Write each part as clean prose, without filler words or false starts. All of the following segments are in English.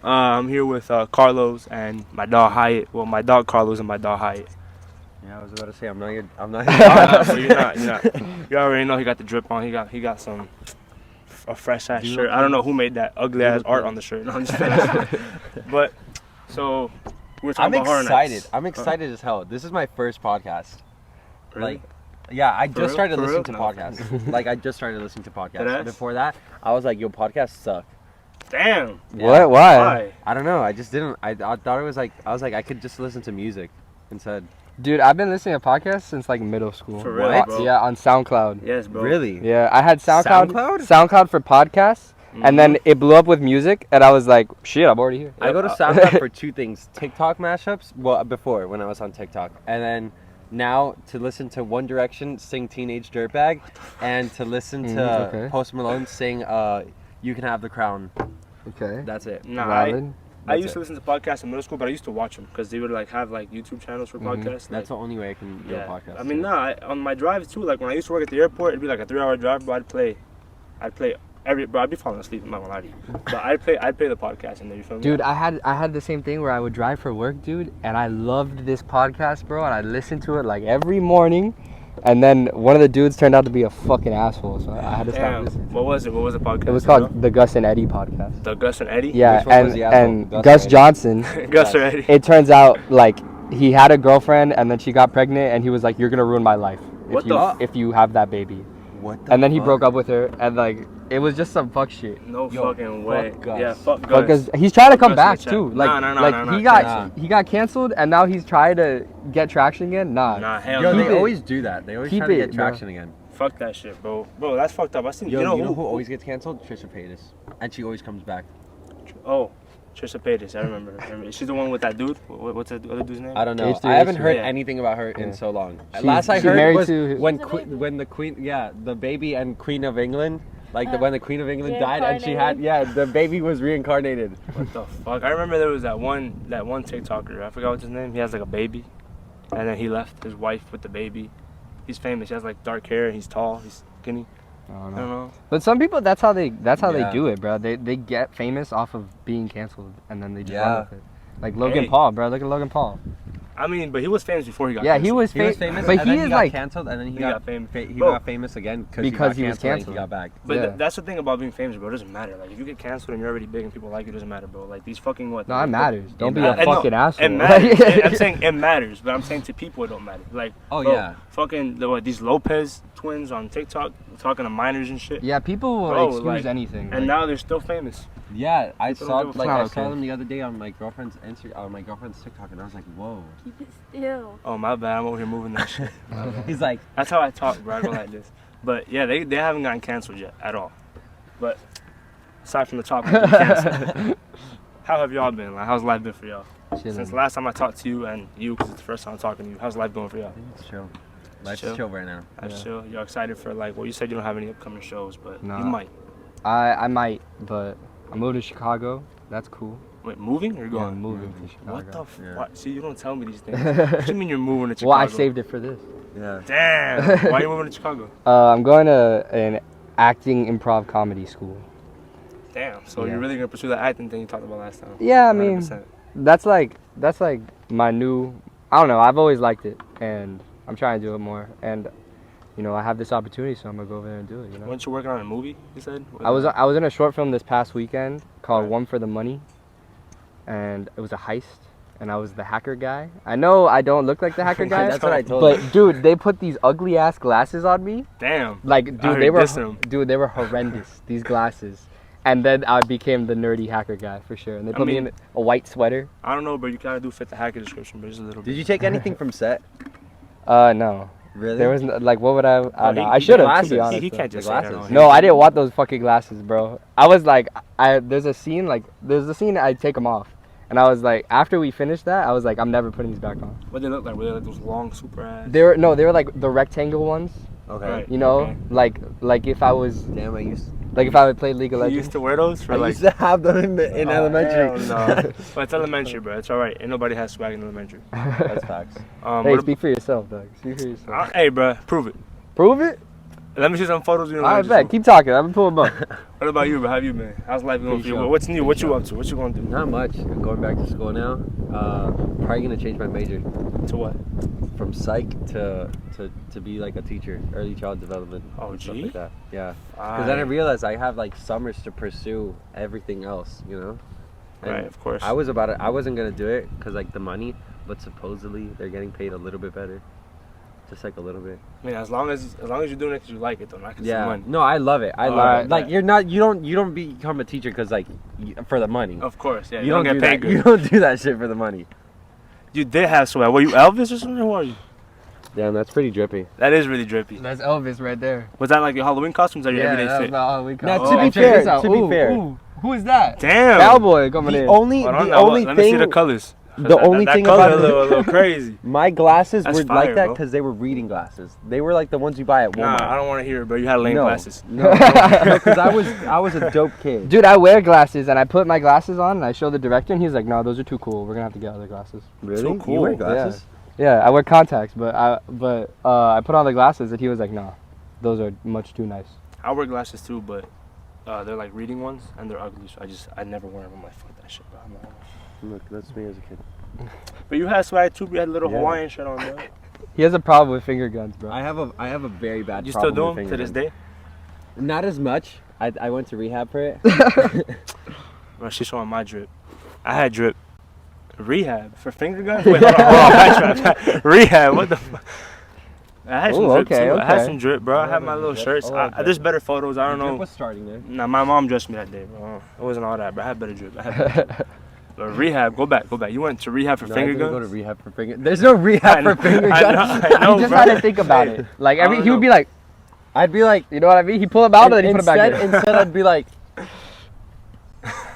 I'm here with Carlos and my dog Hyatt. Well, my dog Carlos and my dog Hyatt. Yeah, I was about to say I'm not your. But you're not. You already know he got the drip on. He got a fresh ass shirt. I don't know who made that ugly ass art on the shirt. No, I'm just kidding. But so we're talking I'm about horror excited. nights. I'm excited as hell. This is my first podcast. Really? Like, yeah, I For just real? started For listening real? to No. podcasts. Like, I just started listening to podcasts. Deadass? Before that, I was like, yo, podcasts suck. Damn. Yeah. What? Why? Why? I don't know. I just didn't. I thought it was like, I was like, I could just listen to music instead. Dude, I've been listening to podcasts since like middle school. For real, What? bro? Yeah, on SoundCloud. Yes, bro. Really? Yeah, I had SoundCloud. SoundCloud? for podcasts, and then it blew up with music, and I was like, shit, I'm already here. I go to SoundCloud for two things: TikTok mashups. Well, before when I was on TikTok, and then now to listen to One Direction sing "Teenage Dirtbag," and to listen to okay. Post Malone sing "You Can Have the Crown." Okay. That's it. Nah, Valid. I That's used to it. listen to podcasts in middle school, but I used to watch them because they would like have like YouTube channels for podcasts. That's the only way I can do a podcast. I mean, too. nah. On my drives too, like when I used to work at the airport, it'd be like a 3-hour drive, but I'd play bro. I'd be falling asleep. I'm not gonna lie to you, but I'd play the podcast in there. You feel me? Dude, I had the same thing where I would drive for work, dude, and I loved this podcast, bro, and I listened to it like every morning, and then one of the dudes turned out to be a fucking asshole, so I had to stop Damn. listening. What was it? What was the podcast? It was you know? called the Gus and Eddie podcast. The Gus and Eddie. Yeah, Which one was the asshole? and Gus Gus or Eddie? Johnson. Gus or Eddie. It turns out like he had a girlfriend and then she got pregnant, and he was like, "You're gonna ruin my life What the if you have that baby." What the And then he fuck? broke up with her, and like it was just some fuck shit. No Yo, fucking way. fuck Gus. Yeah, fuck But Gus. because he's trying to come Gus back in the too. chat. Like, Nah, he cancel. got canceled, and now he's trying to get traction again. Nah, hell Yo, no. they Keep it. always do that. They always Keep try to it, get bro. traction again. Fuck that shit, bro. Bro, that's fucked up. I seen. Yo, you know who always gets canceled? Trisha Paytas, and she always comes back. Oh, Trisha Paytas. I remember her. She's the one with that dude. What's that other dude's name? I don't know. H3, I haven't H3. heard Yeah. anything about her in Yeah. so long. She's- Last I she's heard married was to- when The baby. when the Queen, the baby and Queen of England, like when the Queen of England Reincarnated. died, and she had, the baby was reincarnated. What the fuck? I remember there was that one TikToker. I forgot what's his name. He has like a baby, and then he left his wife with the baby. He's famous. He has like dark hair. He's tall. He's skinny. I don't I know. don't know. But some people, that's how they Yeah. do it, bro. They get famous off of being canceled, and then they just Yeah. run with it. Like Logan Hey. Paul, bro. Look at Logan Paul. I mean, but he was famous before he got. Yeah, canceled. he was He was famous, famous, but and he then is he got like, canceled, and then he He got got famous. he Bro. got famous again Because he was and canceled. He got back. But Yeah. that's the thing about being famous, bro. It doesn't matter. Like if you get canceled and you're already big and people like you, it doesn't matter, bro. Like these fucking what? no, it matters. Don't be matters. a I know, fucking asshole. It matters. I'm saying it matters, but I'm saying to people it don't matter. Like, Oh, bro, yeah. fucking these Lopez twins on TikTok talking to minors and shit. Yeah, people will Bro, excuse like- anything. And like- now they're still famous. Yeah, I People saw don't give a like fuck. I It's saw not okay. them the other day on my girlfriend's TikTok, and I was like, whoa. Keep it still. Oh my bad, I'm over here moving that shit. He's like, That's how I talk, bro. I go like this. But yeah, they haven't gotten canceled yet at all. But aside from the topic of being canceled, how have y'all been? Like, how's life been for y'all? Chilling. Since the last time I talked to you and you, because it's the first time I'm talking to you, how's life going for y'all? it's chill. Life's chill. chill right now. That's Yeah. chill. Y'all excited for like? Well, you said you don't have any upcoming shows, but Nah. you might. I might, but I'm moving to Chicago. That's cool. Wait, moving or Yeah, going? I'm moving to Chicago. What the Yeah. fuck? See, you don't tell me these things. What you mean you're moving to Chicago? Well, I saved it for this. Yeah. Damn. Why are you moving to Chicago? I'm going to an acting improv comedy school. Damn. So Yeah. you're really gonna pursue that acting thing you talked about last time? Yeah, I mean, 100%. that's like my new. I don't know. I've always liked it, and I'm trying to do it more. And you know, I have this opportunity, so I'm gonna go over there and do it. You know. Weren't you working on a movie? You said. I was in a short film this past weekend called Right. One for the Money, and it was a heist, and I was the hacker guy. I know I don't look like the hacker guy, That's what I told him. but dude, they put these ugly ass glasses on me. Damn. Like, I dude, heard they were diss 'em. they were horrendous. These glasses, and then I became the nerdy hacker guy for sure. And they I put me mean- in a white sweater. I don't know, but you kind of do fit the hacker description, but just a little bit. Did you take anything from set? No, Really? there was like, what would I? I don't know. he- I should have, to glasses. be He- honest. He though. can't just The say that. glasses. No, I didn't want those fucking glasses, bro. I was like, there's a scene I take them off, and I was like, after we finished that, I was like, I'm never putting these back on. What they look like? Were they like those long, super ass? They were like the rectangle ones, Okay. Right. you know, Okay. like if I was Damn, if I would play League of You Legends. used to wear those for I like. used to have them in Oh, elementary. hell no. But it's elementary, bro. It's alright. Ain't nobody has swag in elementary. That's facts. Hey, what speak for yourself, Doug. Speak for yourself. hey, bro, prove it. Prove it. Let me see some photos. I bet. Keep talking. I'm gonna pull them up. What about you, bro? How have you been? How's life going for you? Sure. What's new? What you up to? What you gonna do? Not much. I'm going back to school now. Probably gonna change my major To what? from psych to be like a teacher, early child development. Oh, and stuff gee? like that. Yeah. Because then I realized I have like summers to pursue everything else, you know. And Right, of course. I wasn't gonna do it because like the money, but supposedly they're getting paid a little bit better, just like a little bit. I mean, as long as you're doing it because you like it, though, not because Yeah. money. No, I love it. I love Alright, it. Like right. you don't become a teacher because like for the money. Of course, yeah. You don't get do paid that. You good. don't do that shit for the money. You did have swag. Were you Elvis or something? Who are you? Damn, that's pretty drippy. That is really drippy. That's Elvis right there. Was that like your Halloween costumes or your Yeah, everyday that was fit? my Halloween Now, costume. to be Check fair- this out. to be Ooh, fair. ooh. Who is that? Damn. Cowboy coming in. Hold on, The now, only let me see the thing, colors. the only that thing color about a little crazy. my glasses That's were fire, like that bro. because they were reading glasses. They were like the ones you buy at Nah, Walmart. I don't want to hear it, bro. You had lame no, glasses. No, because I was a dope kid. Dude, I wear glasses and I put my glasses on and I show the director and he's like, no, those are too cool. We're gonna have to get other glasses. Really? So You cool. wear glasses? Yeah, I wear contacts, but I put on the glasses and he was like, no, those are much too nice. I wear glasses too, but they're like reading ones and they're ugly. So I never wear them. I'm like, fuck that shit, bro. I'm not. Look, that's me as a kid. But you had swag too. You had a little Yeah. Hawaiian shirt on, bro. He has a problem with finger guns, bro. I have a very bad You still problem do with them to this finger day? guns. Not as much. I went to rehab for it. Bro, she's showing my drip. I had drip. Rehab for finger guns? Wait, hold on. Backtrack. Rehab. What the fuck? I had some Ooh, drip okay, too. I had okay. some drip, bro. I had my like little drip. shirts. I like drip. There's better photos. I don't The drip know. was starting there. Nah, my mom dressed me that day, bro. It wasn't all that, bro. I had better drip. But rehab, go back. You went to rehab for No, finger I didn't guns? go to rehab for finger. There's no rehab for finger guns. I know, He just bro. had to think about it. Like I don't he would know. be like, I'd be like, you know what I mean? He pull them out and then he put them back in. instead I'd be like,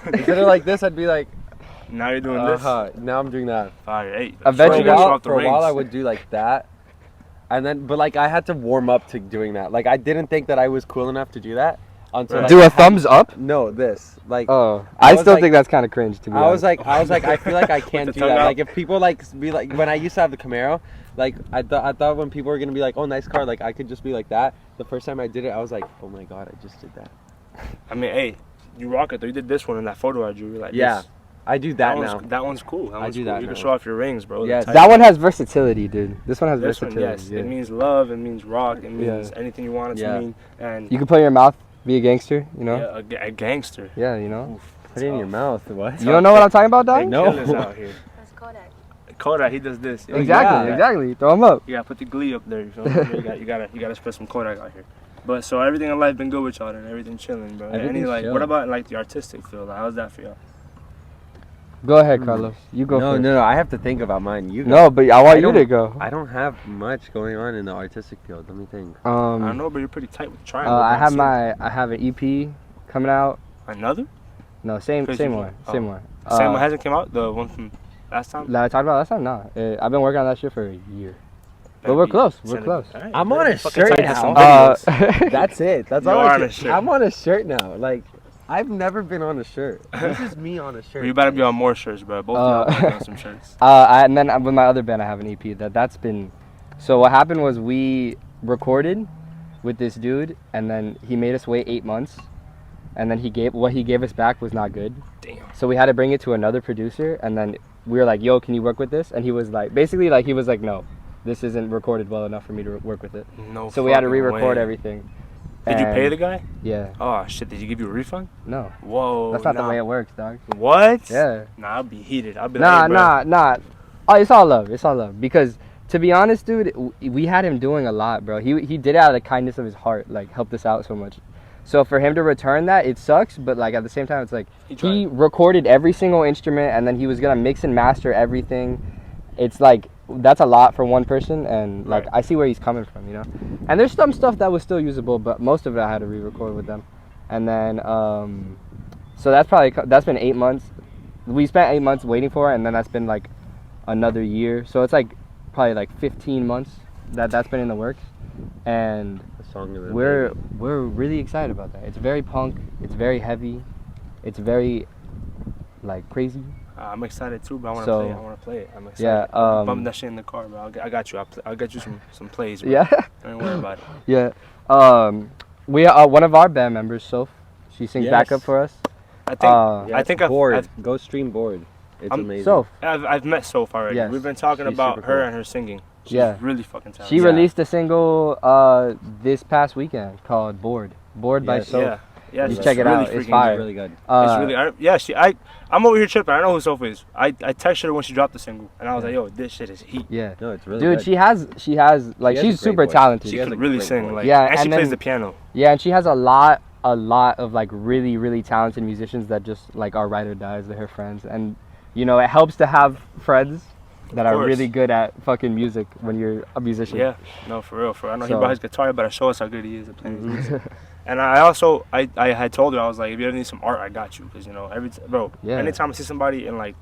instead of like this, I'd be like, Now you're doing this. Now I'm doing that. Fire. Hey, Eventually- you gotta show off the For a while, rings. I would do like that, and then, but like I had to warm up to doing that. Like I didn't think that I was cool enough to do that until like, Do I a had- thumbs up? No, this like. Oh, I I was still like- think that's kind of cringe to me. I was like, I feel like I can't the do tongue that. out? Like if people like be like, when I used to have the Camaro, like I thought when people were gonna be like, oh, nice car, like I could just be like that. The first time I did it, I was like, oh my god, I just did that. I mean, hey, you rock it though. You did this one in that photo I drew. You're like, Yeah, this. I do that now. That one's cool. That I one's do cool. that You can now. show off your rings, bro. Yes. that one has versatility, dude. This one has This one, versatility. yes. yeah. It means love. It means rock. It means Yeah. anything you want it Yeah. to mean. And You can put it in your mouth, be a gangster, you know? yeah, a gangster. Yeah, you know? Oof, Put it in your mouth. What? You don't know what I'm talking about, They dog? No. killers out here. That's Kodak. Kodak, he does this. Yeah, Exactly, Yeah. exactly. Throw them up. You gotta put the glee up there. You, feel me? you gotta spread some Kodak out here. But so everything in life been good with y'all, and everything chilling, bro. Any Everything's like, chill. what about like the artistic field? Like, how's that for y'all? Go ahead, Carlos. You go No, first. no, I have to think about mine. You go. No, but I want I you to don't- go. I don't have much going on in the artistic field. Let me think. I don't know, but you're pretty tight with the triangle. I bro. have an EP coming out. another. No, same Crazy one, Kid. same Oh. one. Same one hasn't come out. The one from last time. That I talked about last time. No, I've been working on that shit for a year. But we're close. We're Send it- close. all right, I'm bro. on a Fucking shirt tight to some now. videos. That's it. That's You all are I on a can. shirt. I'm on a shirt now. Like, I've never been on a shirt. This is me on a shirt. You better be on more shirts, bro. Both of y'all be on some shirts. And then with my other band, I have an EP. That's been. So what happened was we recorded with this dude, and then he made us wait 8 months, and then he gave us back was not good. Damn. So we had to bring it to another producer, and then we were like, "Yo, can you work with this?" And he was like, basically, like he was like, "No, this isn't recorded well enough for me to work with it." No. So we had to fucking re-record way. everything. Did you pay And- the guy? Yeah. Oh shit! Did you give you a refund? No. Whoa. That's not nah. the way it works, dog. What? Yeah. Nah, I'll be heated. I'll be Nah, like, hey, bro. nah. Oh, it's all love. It's all love. Because to be honest, dude, we had him doing a lot, bro. He did it out of the kindness of his heart, like helped us out so much. So for him to return that, it sucks. But like at the same time, it's like He he tried. recorded every single instrument, and then he was gonna mix and master everything. It's like that's a lot for one person, and like Right. I see where he's coming from, you know. And there's some stuff that was still usable, but most of it I had to re-record with them. And then so that's been 8 months. We spent 8 months waiting for it, and then that's been like another year. So it's like probably like 15 months that's been in the works, and The song of the we're baby. really excited about that. It's very punk. It's very heavy. It's very like crazy. I'm excited too, but I want to So- play it. I want to play it. I'm excited. Yeah. Bump that shit in the car, bro. I got you. I'll get you some plays, bro. Yeah. Don't worry about it. Yeah. We one of our band members, Soph, she sings Yes. backup for us. I think Bored. Go stream Bored. It's amazing. Soph, I've met Soph already. Yes. We've been talking She's about super her cool. and her singing. She's Yeah. really fucking talented. she Yeah. released a single this past weekend called Bored by Yes. Soph. Yeah. Yeah, You she's check it really out. It's freaking fire. good. Really good. It's really, I'm over here tripping. I know who Soph is. I texted her when she dropped the single, and I was like, yo, this shit is heat. Yeah. No, it's really Dude, good. she has like She has a she's great super voice. talented. She has can a really great sing. voice. Like, Yeah, and she and plays then- the piano. Yeah, and she has a lot of like really, really talented musicians that just like are ride or dies. They're her friends, and you know it helps to have friends that are course. really good at fucking music when you're a musician. Yeah, no, for real. I know he So- brought his guitar, but I show us how good he is at playing his music. And I also, I had told her, I was like, if you ever need some art, I got you. Because, you know, Yeah. anytime I see somebody in, like,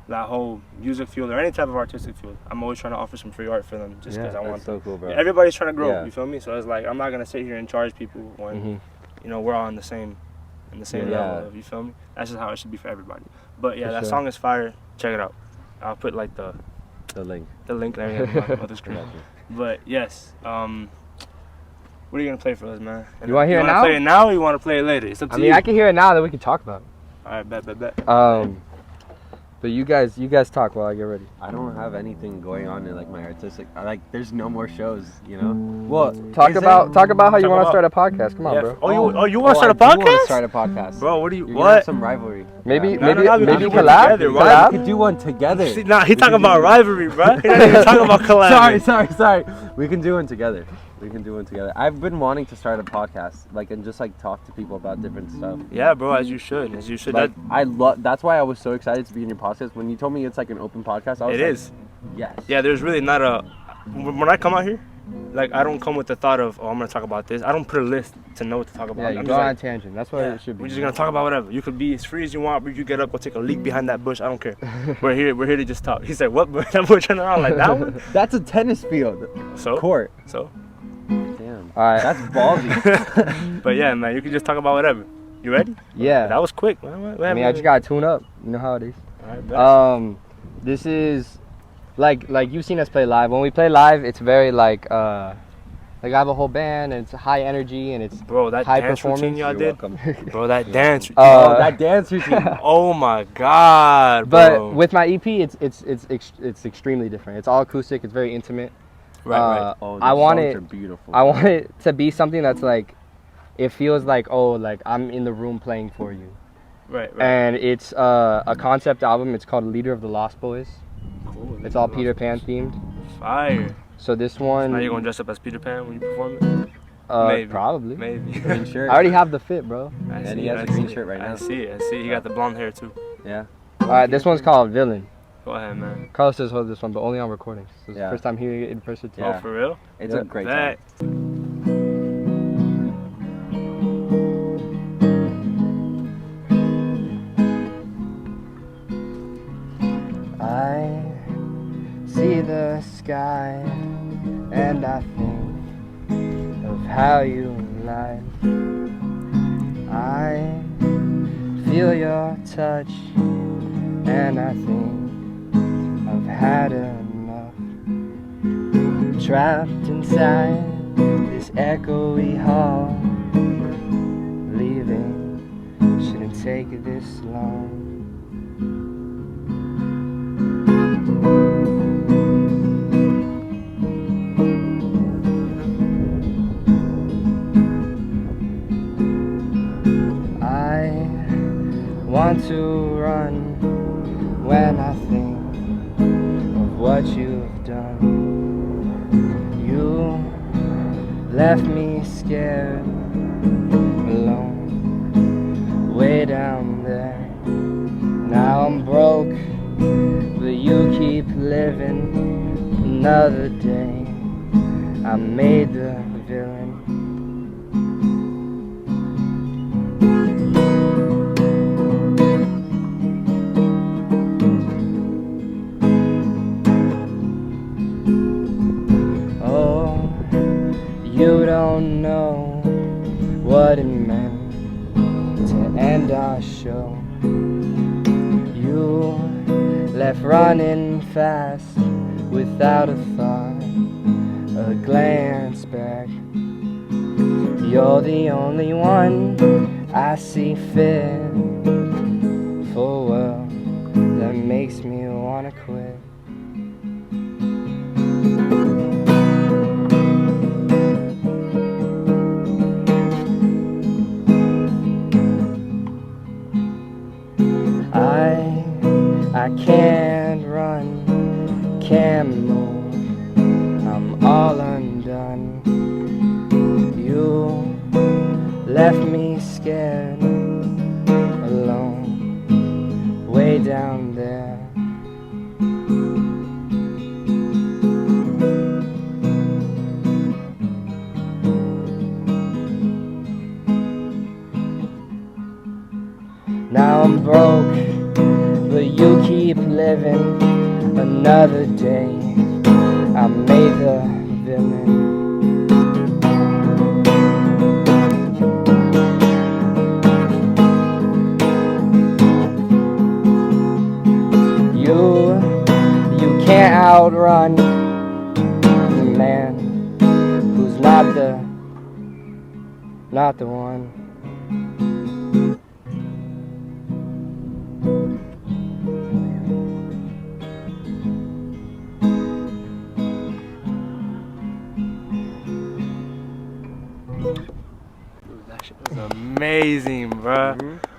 that whole music field or any type of artistic field, I'm always trying to offer some free art for them just because I want That's so cool, bro. Everybody's trying to grow, Yeah. you feel me? So it's like, I'm not going to sit here and charge people when, Mhm. you know, we're all in the same Yeah. level of, you feel me? That's just how it should be for everybody. But, yeah, For that sure. song is fire. Check it out. I'll put, like, the link. link and everything on the screen. Gotcha. But yes, what are you gonna play for us, man? You wanna hear it now? Play it now, or you wanna play it later? It's up to I you. mean, I can hear it now, then we can talk about it. All right, bet. But you guys talk while I get ready. I don't have anything going on in like my artistic. There's no more shows, you know. Well, Talk is about how you Talk want to about- start a podcast. Come on, Yeah. bro. Oh, you wanna start a I do wanna podcast? start a podcast, Bro, what do you You're gonna have what? some rivalry. Maybe Yeah. No, no, no, we maybe can do it collab. together, We right? could do one together. See, nah, he talking about rivalry, bro. He not even talking about collab. Sorry. We can do one together. I've been wanting to start a podcast, like, and just like talk to people about different stuff. Yeah, bro, as you should. Like, I love. That's why I was so excited to be in your podcast. When you told me it's like an open podcast, I was It like, is. yes. Yeah, there's really not a. When I come out here, like I don't come with the thought of, oh, I'm gonna talk about this. I don't put a list to know what to talk about. Yeah, you I'm go just on a like, tangent. That's what it should be. we're just gonna talk about whatever. You could be as free as you want, but you get up, go take a leak behind that bush. I don't care. We're here to just talk. He said, what? We're turning around like that one. That's a tennis field. So Court. So. Damn. All right. That's ballsy. But yeah, man, you can just talk about whatever. You ready? Yeah. That was quick, man. I mean, I just gotta tune up. You know how it is. Alright, bet. This is like you've seen us play live. When we play live, it's very like I have a whole band and it's high energy and it's Bro, that high dance routine performance. y'all You're did. welcome. Bro, that dance. That dance routine. Oh my God, but bro. with my EP, it's extremely different. It's all acoustic. It's very intimate. Right. Oh, I the want songs it- are beautiful. I want it to be something that's like, it feels like like I'm in the room playing for you. Right. And it's a concept album. It's called Leader of the Lost Boys. Cool. It's all Peter Pan themed. Fire. So this one, Now you gonna dress up as Peter Pan when you perform it? Maybe. probably. Maybe. Green shirt. I already have the fit, bro. I And see he it, has I a green see shirt it. right now. I see it. He got the blonde hair too. Yeah. All right, this one's called Villain. Go ahead, man. Carlos says hold this one, but only on recordings. This is Yeah. the first time hearing it in person too. Yeah. Oh, for real? It's Yeah. a great Bet. song. I see the sky and I think of how you lied. I feel your touch and I think I've had enough. Trapped inside this echoey hall, leaving shouldn't take this long. I want to run when I think of what you've done. You left me scared, alone, way down there. Now I'm broke, but you keep living another day. I made the villain. Oh, you don't know what it meant to end our show. You left running fast without a thought, a glance back. You're the only one I see fit for a world that makes me wanna quit. I can't run, can't move, I'm all undone. You left me scared, alone, way down there. Now I'm broke, but you keep living another day. I made the villain. You can't outrun the man who's not the one. That shit was amazing, bro.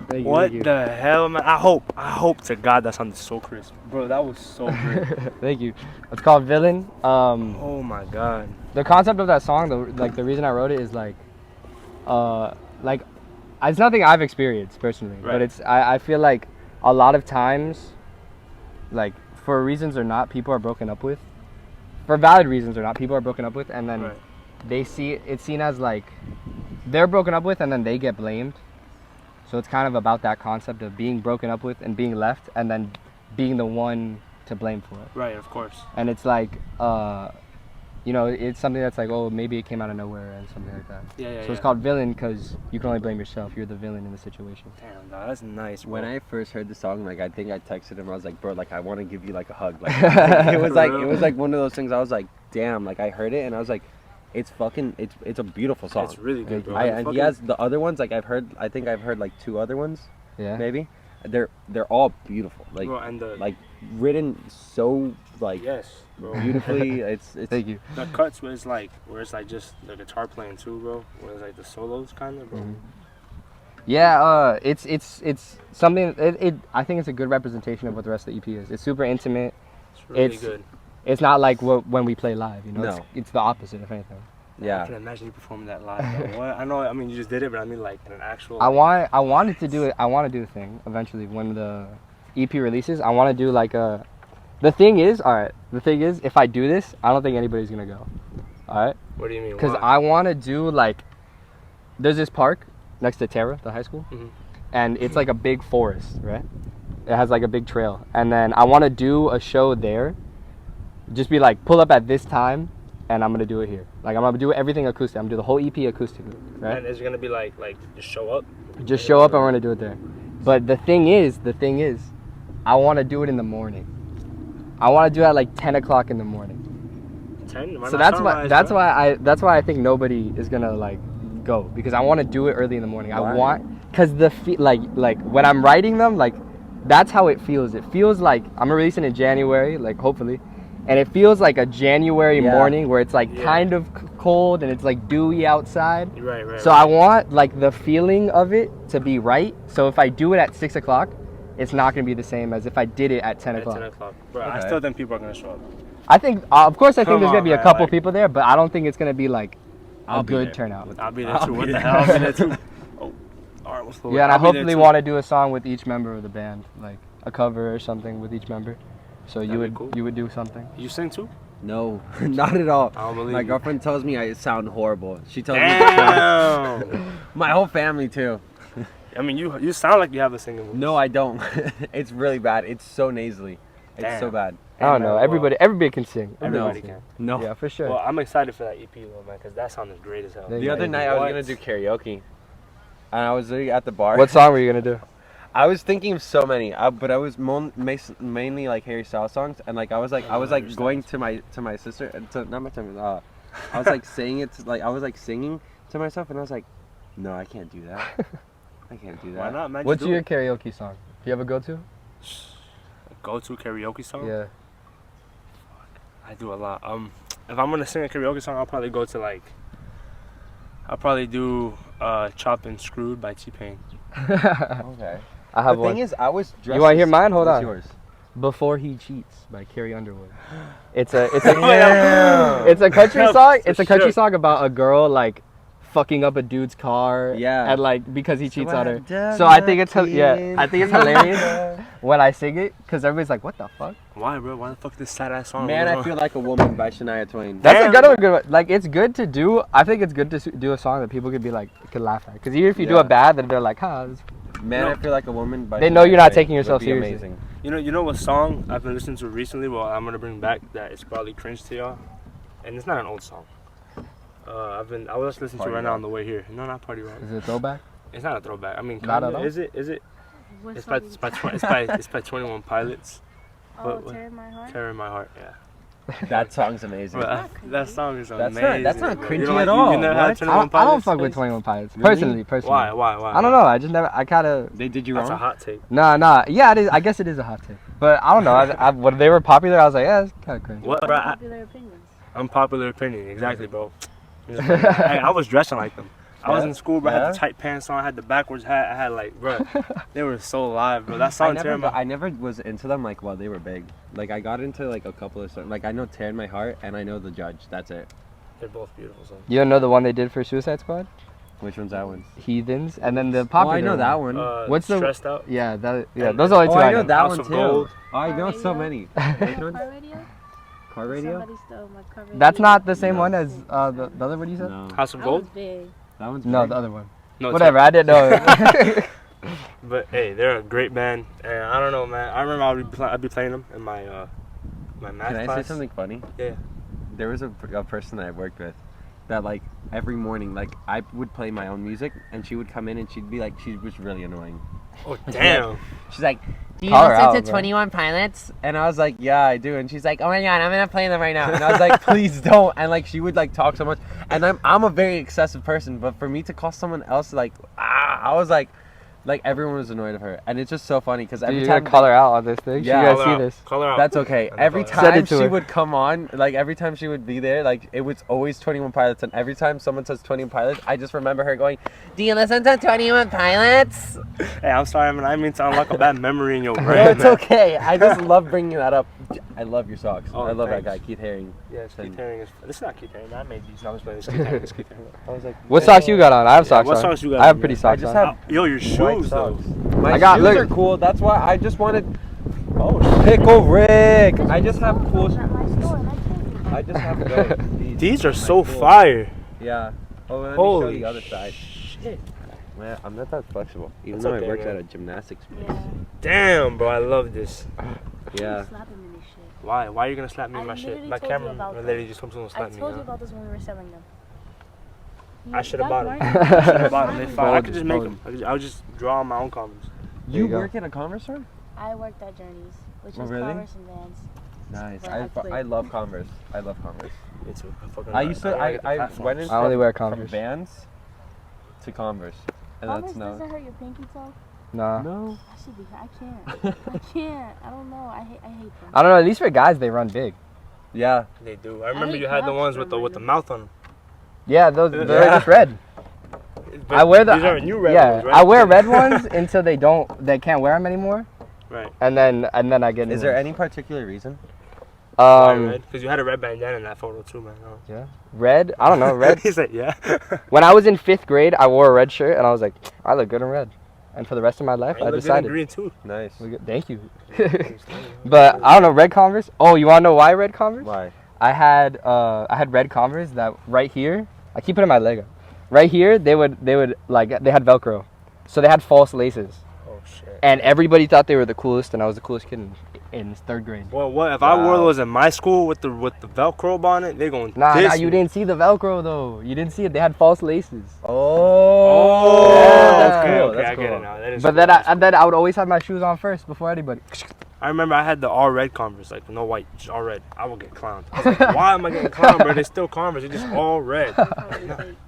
Thank you, What thank you. the hell, man? I hope to God that sounded so crisp, bro. That was so great. Thank you. It's called Villain. Oh my God. The concept of that song, the reason I wrote it is like it's nothing I've experienced personally, Right. but I feel like a lot of times, like for reasons or not, people are broken up with, for valid reasons or not, people are broken up with, and then Right. they see it's seen as like they're broken up with, and then they get blamed. So it's kind of about that concept of being broken up with and being left, and then being the one to blame for it. Right, of course. And it's like, you know, it's something that's like, oh, maybe it came out of nowhere and something like that. Yeah. So it's called Villain because you can only blame yourself. You're the villain in the situation. Damn, dog, that's nice. Bro. When I first heard the song, like I think I texted him. I was like, bro, like I want to give you like a hug. Like it was like one of those things. I was like, damn. Like I heard it and I was like, it's fucking. It's a beautiful song. It's really good, bro. And he has the other ones. Like I think I've heard like 2 other ones. Yeah. Maybe. They're all beautiful. Like bro, and the like written so like yes, bro. beautifully. it's Thank you. The cuts where it's like just the guitar playing too, bro. Where it's like the solos kind of, bro. Mhm. Yeah, it's something. I think it's a good representation of what the rest of the EP is. It's super intimate. It's really It's- good. It's not like when we play live, you know. No. It's the opposite, if anything. I yeah. can imagine you performing that live. Bro. What? I know. I mean, you just did it, but I mean, like in an actual. I wanted to do it. I want to do the thing eventually when the EP releases. I want to do like a. The thing is, if I do this, I don't think anybody's gonna go. All right. What do you mean? Because Why? I want to do like. There's this park next to Terra, the high school, Mhm. and it's like a big forest, right? It has like a big trail, and then I want to do a show there. Just be like, pull up at this time, and I'm gonna do it here. Like I'm gonna do everything acoustic. I'm gonna do the whole EP acoustic, right? And it's gonna be like just show up. Just show up and we're gonna do it there. But the thing is, I want to do it in the morning. I want to do it at like 10 o'clock in the morning. 10. So that's why I think nobody is gonna like go, because I want to do it early in the morning. I Why? want, cause like when I'm writing them, like that's how it feels. It feels like I'm releasing in January, like hopefully. And it feels like a January Yeah. morning where it's like Yeah. kind of cold and it's like dewy outside. Right. So I want like the feeling of it to be right. So if I do it at 6 o'clock, it's not gonna be the same as if I did it at 10 At o'clock. 10 o'clock. Bro, I Okay. still think people are gonna show up. I think, of course, I think Come there's gonna on, be a man, couple like- people there, but I don't think it's gonna be like a I'll be good there. turnout. I'll be there I'll too. be What the there. hell? I'll be there too. Oh, almost. Yeah, and I I'll be there hopefully too. want to do a song with each member of the band, like a cover or something with each member. So That'd be cool. you would do something. You sing too? No, not at all. I don't believe My you. girlfriend tells me I sound horrible. She tells me Damn. my whole family too. I mean, you sound like you have a singing voice. No, I don't. It's really bad. It's so nasally. It's so Damn. bad. I don't know. man, Everybody can sing. Everybody No. can. No. Yeah, for sure. Well, I'm excited for that EP though, man, because that sounded great as hell. Thank The you. other night I was What? gonna do karaoke, and I was literally at the bar. What song were you gonna do? I was thinking of so many, but I was mainly like Harry Styles songs, and like I was like going to my sister, not my sister. I was like saying it to, like I was like singing to myself, and I was like, no, I can't do that. I can't do that. Why not, man? What's your karaoke song? Do you have a go-to? Go-to karaoke song? Yeah. I do a lot. If I'm gonna sing a karaoke song, I'll probably go to like. I'll probably do "Chopped and Screwed" by T-Pain. Okay. I have The one. thing is, I was dressed. You want to hear mine? Hold What's on. yours? Before He Cheats by Carrie Underwood. It's a it's a country song. It's a country song about a girl like fucking up a dude's car. Yeah. And like because he cheats on her. So I think it's I think it's hilarious when I sing it because everybody's like, what the fuck? Why, bro? Why the fuck this sad ass song? Man, I Feel Like a Woman by Shania Twain. That's Damn. a good one. Like it's good to do. I think it's good to do a song that people could be like could laugh at. Because even if you do Yeah. it bad, then they're like, huh. Man, No. I Feel Like a Woman by They know Shania you're not Twain taking yourself would be seriously. Amazing. You know what song I've been listening to recently? Well, I'm gonna bring back that it's probably cringe to y'all, and it's not an old song. I was listening to Party it right now Rock. on the way here. No, not Party Rock. Is it a throwback? It's not a throwback. I mean, Not kinda. at all? Is it? What It's song is by 21 Pilots. Oh, what- Tear My Heart? Tear in My Heart. Yeah. That song's amazing. Bro, not that cringy. song is That's amazing. not bro. cringy You don't at like- all. You never What? had 21 I don't Pilots? fuck with 21 Pilots. Really? Personally. Why? I don't know. I just never. I kind of. They did you That's a wrong. hot take. Nah. Yeah, it is. I guess it is a hot take. But I don't know. When they were popular, I was like, yeah, it's kind of cringe. What, bro? Popular opinions. Unpopular opinion. Exactly, bro. I was dressing like them. I was in school, bro. I had Yeah? the tight pants on. I had the backwards hat. I had like, bro, they were so live, bro. That song, Tear in My I never was into them like while they were big. Like I got into like a couple of songs. Like I know Tear in My Heart and I know The Judge. That's it. They're both beautiful songs. You don't know the one they did for Suicide Squad? Which one's that one? Heathens, and then the Oh, popular. I know that one. What's the- Stressed Out? Yeah, And- those are the only Oh, two I I know know. that House one of too. Gold. Oh, I know so Radio? many. Which one? Car radio? Car Radio? Somebody stole my car radio. That's not the same No. one as the other one you said. No. House of That was Gold? big. That one's No, big. the other one. No, it's Whatever, I didn't know. But hey, they're a great band, and I don't know, man. I remember I'd be playing them in my my math Can I class. say something funny? Yeah. There was a person that I worked with that like every morning, like I would play my own music and she would come in and she'd be like, she was really annoying. Oh damn. She's like, do you Call her listen out, to bro. 21 Pilots? And I was like, yeah, I do. And she's like, oh my god, I'm gonna play them right now. And I was like, please don't. And like she would like talk so much. And I'm a very excessive person, but for me to call someone else like, I was like everyone was annoyed of her. And it's just so funny because every You're time gonna call her out on this thing. Yeah. You Call guys her see out. this? Call her out. That's okay. I'm Every gonna call her out. time Send it to she her. would come on, like every time she would be there, like it was always 21 Pilots. And every time someone says 21 Pilots, I just remember her going, do you listen to 21 Pilots? Hey, I'm sorry, man. I didn't mean to unlock a bad memory in your brain. No, it's man. okay. I just love bringing that up. I love your socks. Oh, I love thanks. that guy, Keith Haring. Yeah, it's Keith And- Haring. This is not Keith Haring. I made these. No, I'm just playing. It's Keith Haring. It's Keith Haring. I was like, What socks you got on? I have socks what on. socks you got I have on, pretty man? socks I just on. have Yo, your white shoes though. socks. My I got- shoes look. are cool. That's why I just wanted. Oh shit. Pickle Rick. I just have cool. At my store, and I told you. I just have those. These are My so cool. fire. Yeah. Oh, let me show Holy you the other side. shit. Man, I'm not that flexible. Even That's though okay, I worked man. at a gymnastics place. Yeah. Damn, bro. I love this. Yeah. Slap him in his shit. Why? Why are you gonna slap me in I my shit? literally My told you camera about lady that. just told someone to I slap me. told you huh? about this when we were selling them. I should have That's bought them. right. I should have bought them. They Mine. fine. I Bold, could just make bold. them. I'll just draw on my own Converse. There You you go. work in a Converse store? I worked at Journeys, which Oh, is really? Converse and Vans. Nice. Where I quit. I love Converse. I love Converse. Me too. I used to. wanna get the I platforms. went in I only from- wear from Converse. Vans to Converse, and Converse that's no. doesn't hurt your pinky toe. Nah. No. I should be. I can't. I can't. I don't know. I hate them. I don't know. At least for guys, they run big. Yeah. They do. I remember hate you had the Crocs ones for with the random. mouth on them. Yeah, those they're Yeah. just red. But I wear the these are new red yeah. ones, right? I wear red ones until they can't wear them anymore, Right. and then I get. New Is there ones. any particular reason? Why Um, red? Because you had a red bandana in that photo too, man. Oh. yeah, red. I don't know, red. He said, yeah. When I was in 5th grade, I wore a red shirt, and I was like, I look good in red. And for the rest of my life, You I look good in decided. green too. Nice. Thank you. But I don't know, red Converse. Oh, you wanna know why red Converse? Why? I had red Converse that right here. I keep it in my Lego. Right here, they had Velcro, so they had false laces, Oh shit. and everybody thought they were the coolest, and I was the coolest kid in 3rd grade. Well, what if I wore Wow. those in my school with the Velcro on it? They going Nah, diss you me. didn't see the Velcro though. You didn't see it. They had false laces. Oh. Yeah, that's okay, cool, Okay, that's I get cool. it now. That is But then I would always have my shoes on first before anybody. I remember I had the all red Converse, like no white, just all red. I would get clowned. I was like, why am I getting clowned, bro? They're still Converse. They're just all red.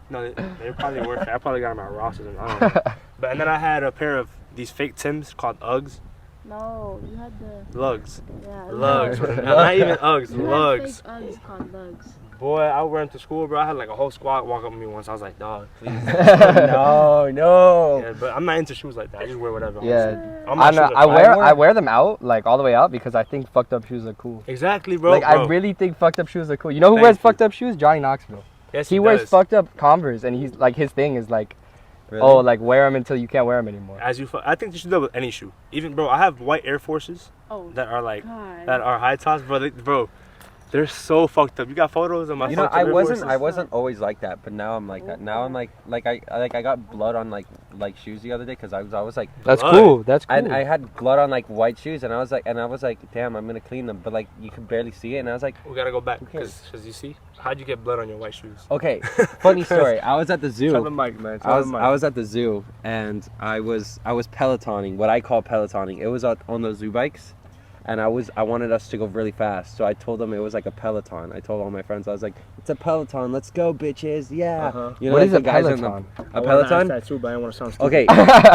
No, they probably were. I probably got them at Ross's. And I don't know. But and then I had a pair of these fake Timbs called Uggs. No, you had the Lugs. yeah. Lugs. Not even Uggs. You Lugs. had fake Uggs called Lugs. Boy, I went to school, bro. I had like a whole squad walk up to me once. I was like, dog, please. No. Yeah, but I'm not into shoes like that. I just wear whatever. Yeah. All my I know. shoes are I wear them out, like all the way out, because I think fucked up shoes are cool. Exactly, bro. Like I really think fucked up shoes are cool. You know who Thank wears you. fucked up shoes? Johnny Knoxville. Yes, He wears does. fucked up Converse, and he's like his thing is like, Really? oh, like wear them until you can't wear them anymore. I think you should do that with any shoe. Even, bro, I have white Air Forces Oh, that are like God. that are high tops, bro. They're so fucked up. You got photos of my. You know, fucked up Air Forces? I wasn't always like that, but now I'm like that. Now I'm like I got blood on like shoes the other day because I was like, That's Blood. cool. That's cool. I had blood on like white shoes, and I was like, damn, I'm gonna clean them, but like you could barely see it, and I was like, We gotta go back cares? because you see, how'd you get blood on your white shoes? okay, funny story. I was at the zoo. Tell the mic, man. I was at the zoo, and I was pelotoning, what I call pelotoning. It was on those zoo bikes, and I wanted us to go really fast, so I told them it was like a peloton. I told all my friends, I was like, it's a peloton, let's go, bitches, yeah. Uh-huh. You know, What like is the a guys in peloton? a peloton? That too, but I didn't want to sound stupid. Okay,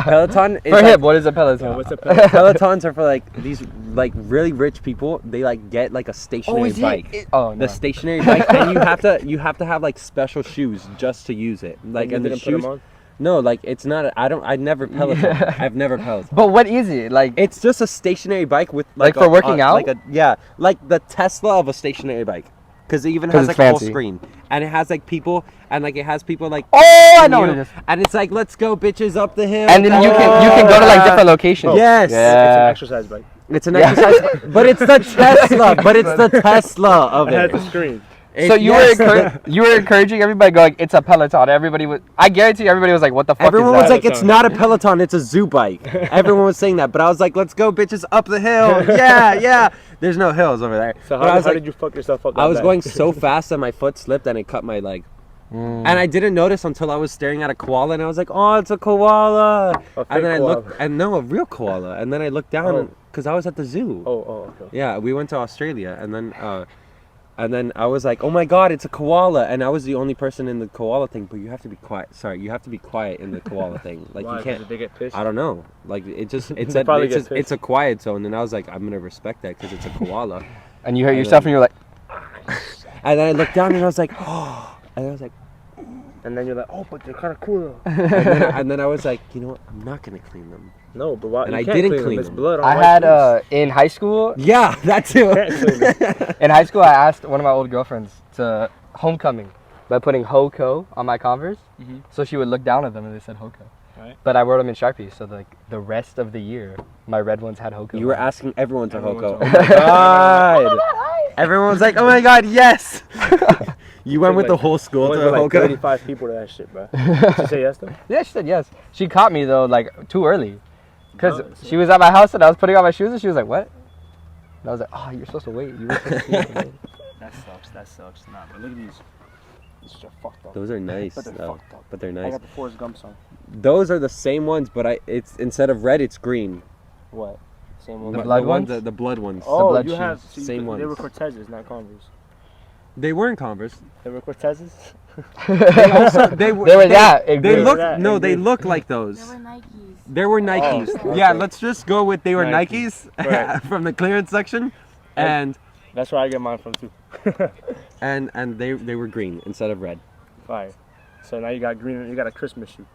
peloton is For like, him, what is a peloton? What's a peloton? pelotons are for like these like really rich people. They like get like a stationary bike. Oh no. The stationary bike, and you have to have like special shoes just to use it. Like You and the didn't put shoes. them on? No, like it's not. I never peloton. I've never peloton. But what is it? Like It's just a stationary bike with Like for working out? Like the Tesla of a stationary bike, because it even 'Cause has it's like a full fancy. screen, and it has like people, and like it has people like. oh, I know you, what it is. And it's like, let's go, bitches, up the hill. And then you can go to like different locations. Yes. It's an Yeah. exercise bike. It's an Yeah. exercise, but it's the Tesla. But it's the Tesla of It has it. the screen. So you were encouraging everybody going, it's a peloton. Everybody was. I guarantee you everybody was like, what the fuck Everyone is was that? like, it's not a Peloton, it's a zoo bike. Everyone was saying that, but I was like, let's go, bitches, up the hill. Yeah. There's no hills over there. So But I how was like, did you fuck yourself up? I that was bad? going so fast that my foot slipped and it cut my leg. And I didn't notice until I was staring at a koala, and I was like, oh, it's a koala. A fake And then I koala. looked, and no, a real koala. And then I looked down, because I was at the zoo. Oh, okay. Yeah, we went to Australia, and then I was like, oh my god, it's a koala. And I was the only person in the koala thing, but you have to be quiet. Sorry, you have to be quiet in the koala thing. Like, Why? you can't. Did they get pissed? I don't know. Like, it They said, probably get pissed. it's a quiet zone. And I was like, I'm going to respect that because it's a koala. And you hurt yourself and you're like, And then I looked down and I was like, oh. And I was like, And then you're like, oh, but they're kind of cool though. and then I was like, you know what? I'm not going to clean them. No, but why? And you I can't didn't clean clean them. It's them. blood on I white had shoes. in high school. Yeah, that too. Can't clean them. In high school, I asked one of my old girlfriends to homecoming by putting Hoko on my Converse, so she would look down at them and they said Hoko. Right. But I wrote them in Sharpie, so like the rest of the year, my red ones had Hoko. You were asking everyone to Everyone Hoko. to Oh my god. Everyone was like, oh my god, yes. You went with the whole school to Only like Hoko? 35 people to that shit, bro. Did you say yes though? Yeah, she said yes. She caught me though, like too early, because Oh, so- she was at my house and I was putting on my shoes and she was like, "What?" And I was like, "Oh, you're supposed to wait. You were supposed to wait." That sucks. Nah, but look at these. These are fucked up. Those are nice, But they're though. fucked up. But they're I nice. got the Forrest Gump song. Those are the same ones, but it's instead of red, it's green. What? Same The one. blood ones? The blood ones. Oh, blood you shoes. have so Same They were ones. Cortezes, not Converse. They weren't Converse. They were Cortezes. They also they were They were that. They Agree. look that, no, they agree. look like those. There were Nikes. There were Nikes. Oh, Yeah, okay. let's just go with they were Nikes. Nikes Right. from the clearance section, and That's where I get mine from too. and they were green instead of red. Fire. So now you got green. You got a Christmas shoe.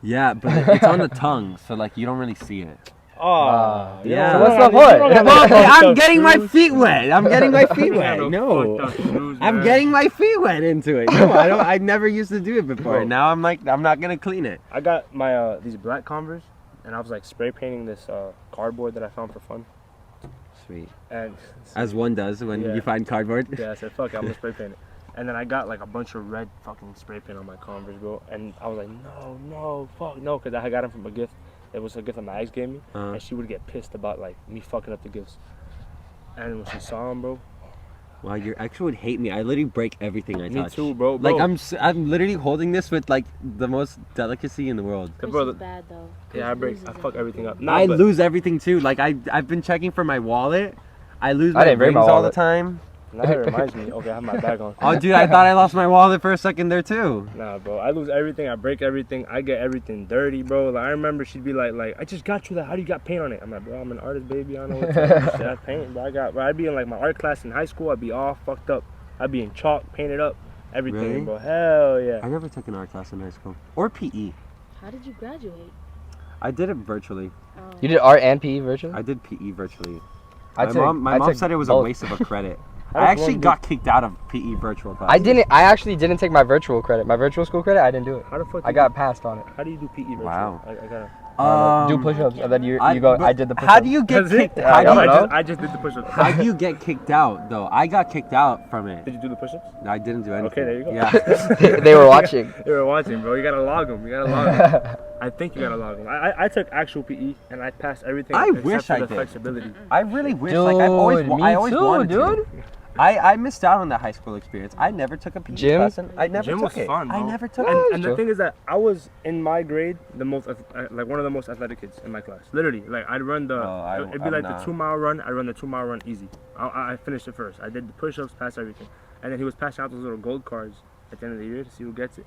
Yeah, but it's on the tongue, so like you don't really see it. Oh, yeah. So what's the point? Well, okay, I'm getting my feet wet. I'm getting my feet wet. No, I'm getting my feet wet into it. No, I don't. I never used to do it before. Bro. Now I'm like, I'm not gonna clean it. I got my these black Converse, and I was like spray painting this cardboard that I found for fun. Sweet. And As one does when Yeah. you find cardboard. yeah, I said fuck it, I'm gonna spray paint it. And then I got like a bunch of red fucking spray paint on my Converse, bro. And I was like, no, fuck no, because I got them from a gift. It was a gift that my ex gave me, and she would get pissed about like me fucking up the gifts. And when she saw them, bro, Wow, your ex would hate me. I literally break everything I Me touch. too, bro. Like I'm literally holding this with like the most delicacy in the world. Chris bro, is bad though. Yeah, Chris I loses fuck everything up. I lose everything too. Like I've been checking for my wallet. I lose I my didn't bring rings my all the wallet. time. Now it reminds me. Okay, I have my bag on. Oh, dude, I thought I lost my wallet for a second there too. Nah, bro. I lose everything. I break everything. I get everything dirty, bro. Like I remember she'd be like, I just got you that. How do you got paint on it? I'm like, bro, I'm an artist, baby. I don't know what to do. Shit, I paint, bro. I'd be in like my art class in high school. I'd be all fucked up. I'd be in chalk, painted up, everything, Really? bro. Hell yeah. I never took an art class in high school or PE. How did you graduate? I did it virtually. Oh. You did art and PE virtually? I did PE virtually. I My mom said it was a both. waste of a credit. How I does actually one do- got kicked out of PE virtual class. I actually didn't take my virtual credit. My virtual school credit, I didn't do it. How the fuck? I got passed on it. How do you do PE virtual? Wow. I gotta. Do push-ups and then you go. but I did the push-ups. How do you get That's it? kicked? Yeah, How do I you, don't know. I just did the push-ups. how do you get kicked out though? I got kicked out from it. Did you do the push-ups? I didn't do anything. Okay, there you go. Yeah. They were watching. You were watching, bro. You gotta log them. You gotta log them. I think you gotta log them. I took actual PE and I passed everything. I except wish for I the did. flexibility. I really wish. Like I've always, me I always too, wanted dude. to. I missed out on that high school experience. I never took a PE Gym? lesson. I never Gym took was it. fun, bro. I never took And, it. and the thing is that I was in my grade the most, like one of the most athletic kids in my class. Literally, like I'd run the, it'd be I'm like not. the 2 mile run. I'd run the 2 mile run easy. I finished it first. I did the push-ups, passed everything, and then he was passing out those little gold cards at the end of the year to see who gets it.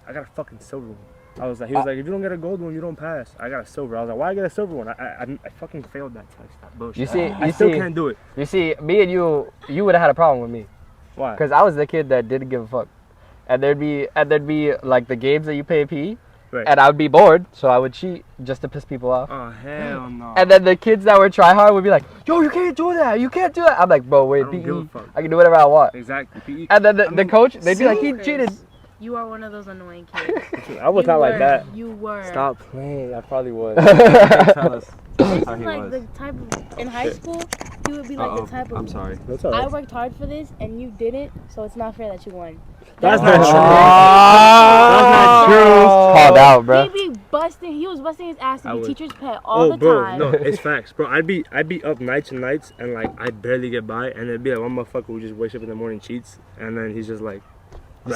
I got a fucking silver one. He was like, if you don't get a gold one, you don't pass. I got a silver. I was like, why I get a silver one? I fucking failed that test. That bullshit. I still can't do it. You see, me and you would have had a problem with me. Why? Because I was the kid that didn't give a fuck. And there'd be like the games that you pay PE. Right. And I would be bored, so I would cheat just to piss people off. Oh hell no. And then the kids that would try hard would be like, yo, you can't do that. You can't do that. I'm like, bro, wait, I don't give a PE. fuck. I can do whatever I want. Exactly. PE. And then the coach, they'd be like, he Chris, cheated. You are one of those annoying kids. I was You not like were. that. You were. Stop playing. I probably was. Tell us This how is he like was. the type of, in high school, he would be like the type of. I'm sorry. That's I alright. worked hard for this and you didn't, so it's not fair that you won. That's why- not true. That's not true. Called out, bro. He be busting. He was busting his ass to I be would. teacher's pet all the bro, time. no, it's facts, bro. I'd be up nights and nights, and like I'd barely get by, and it'd be like one motherfucker who just wakes up in the morning, cheats, and then he's just like.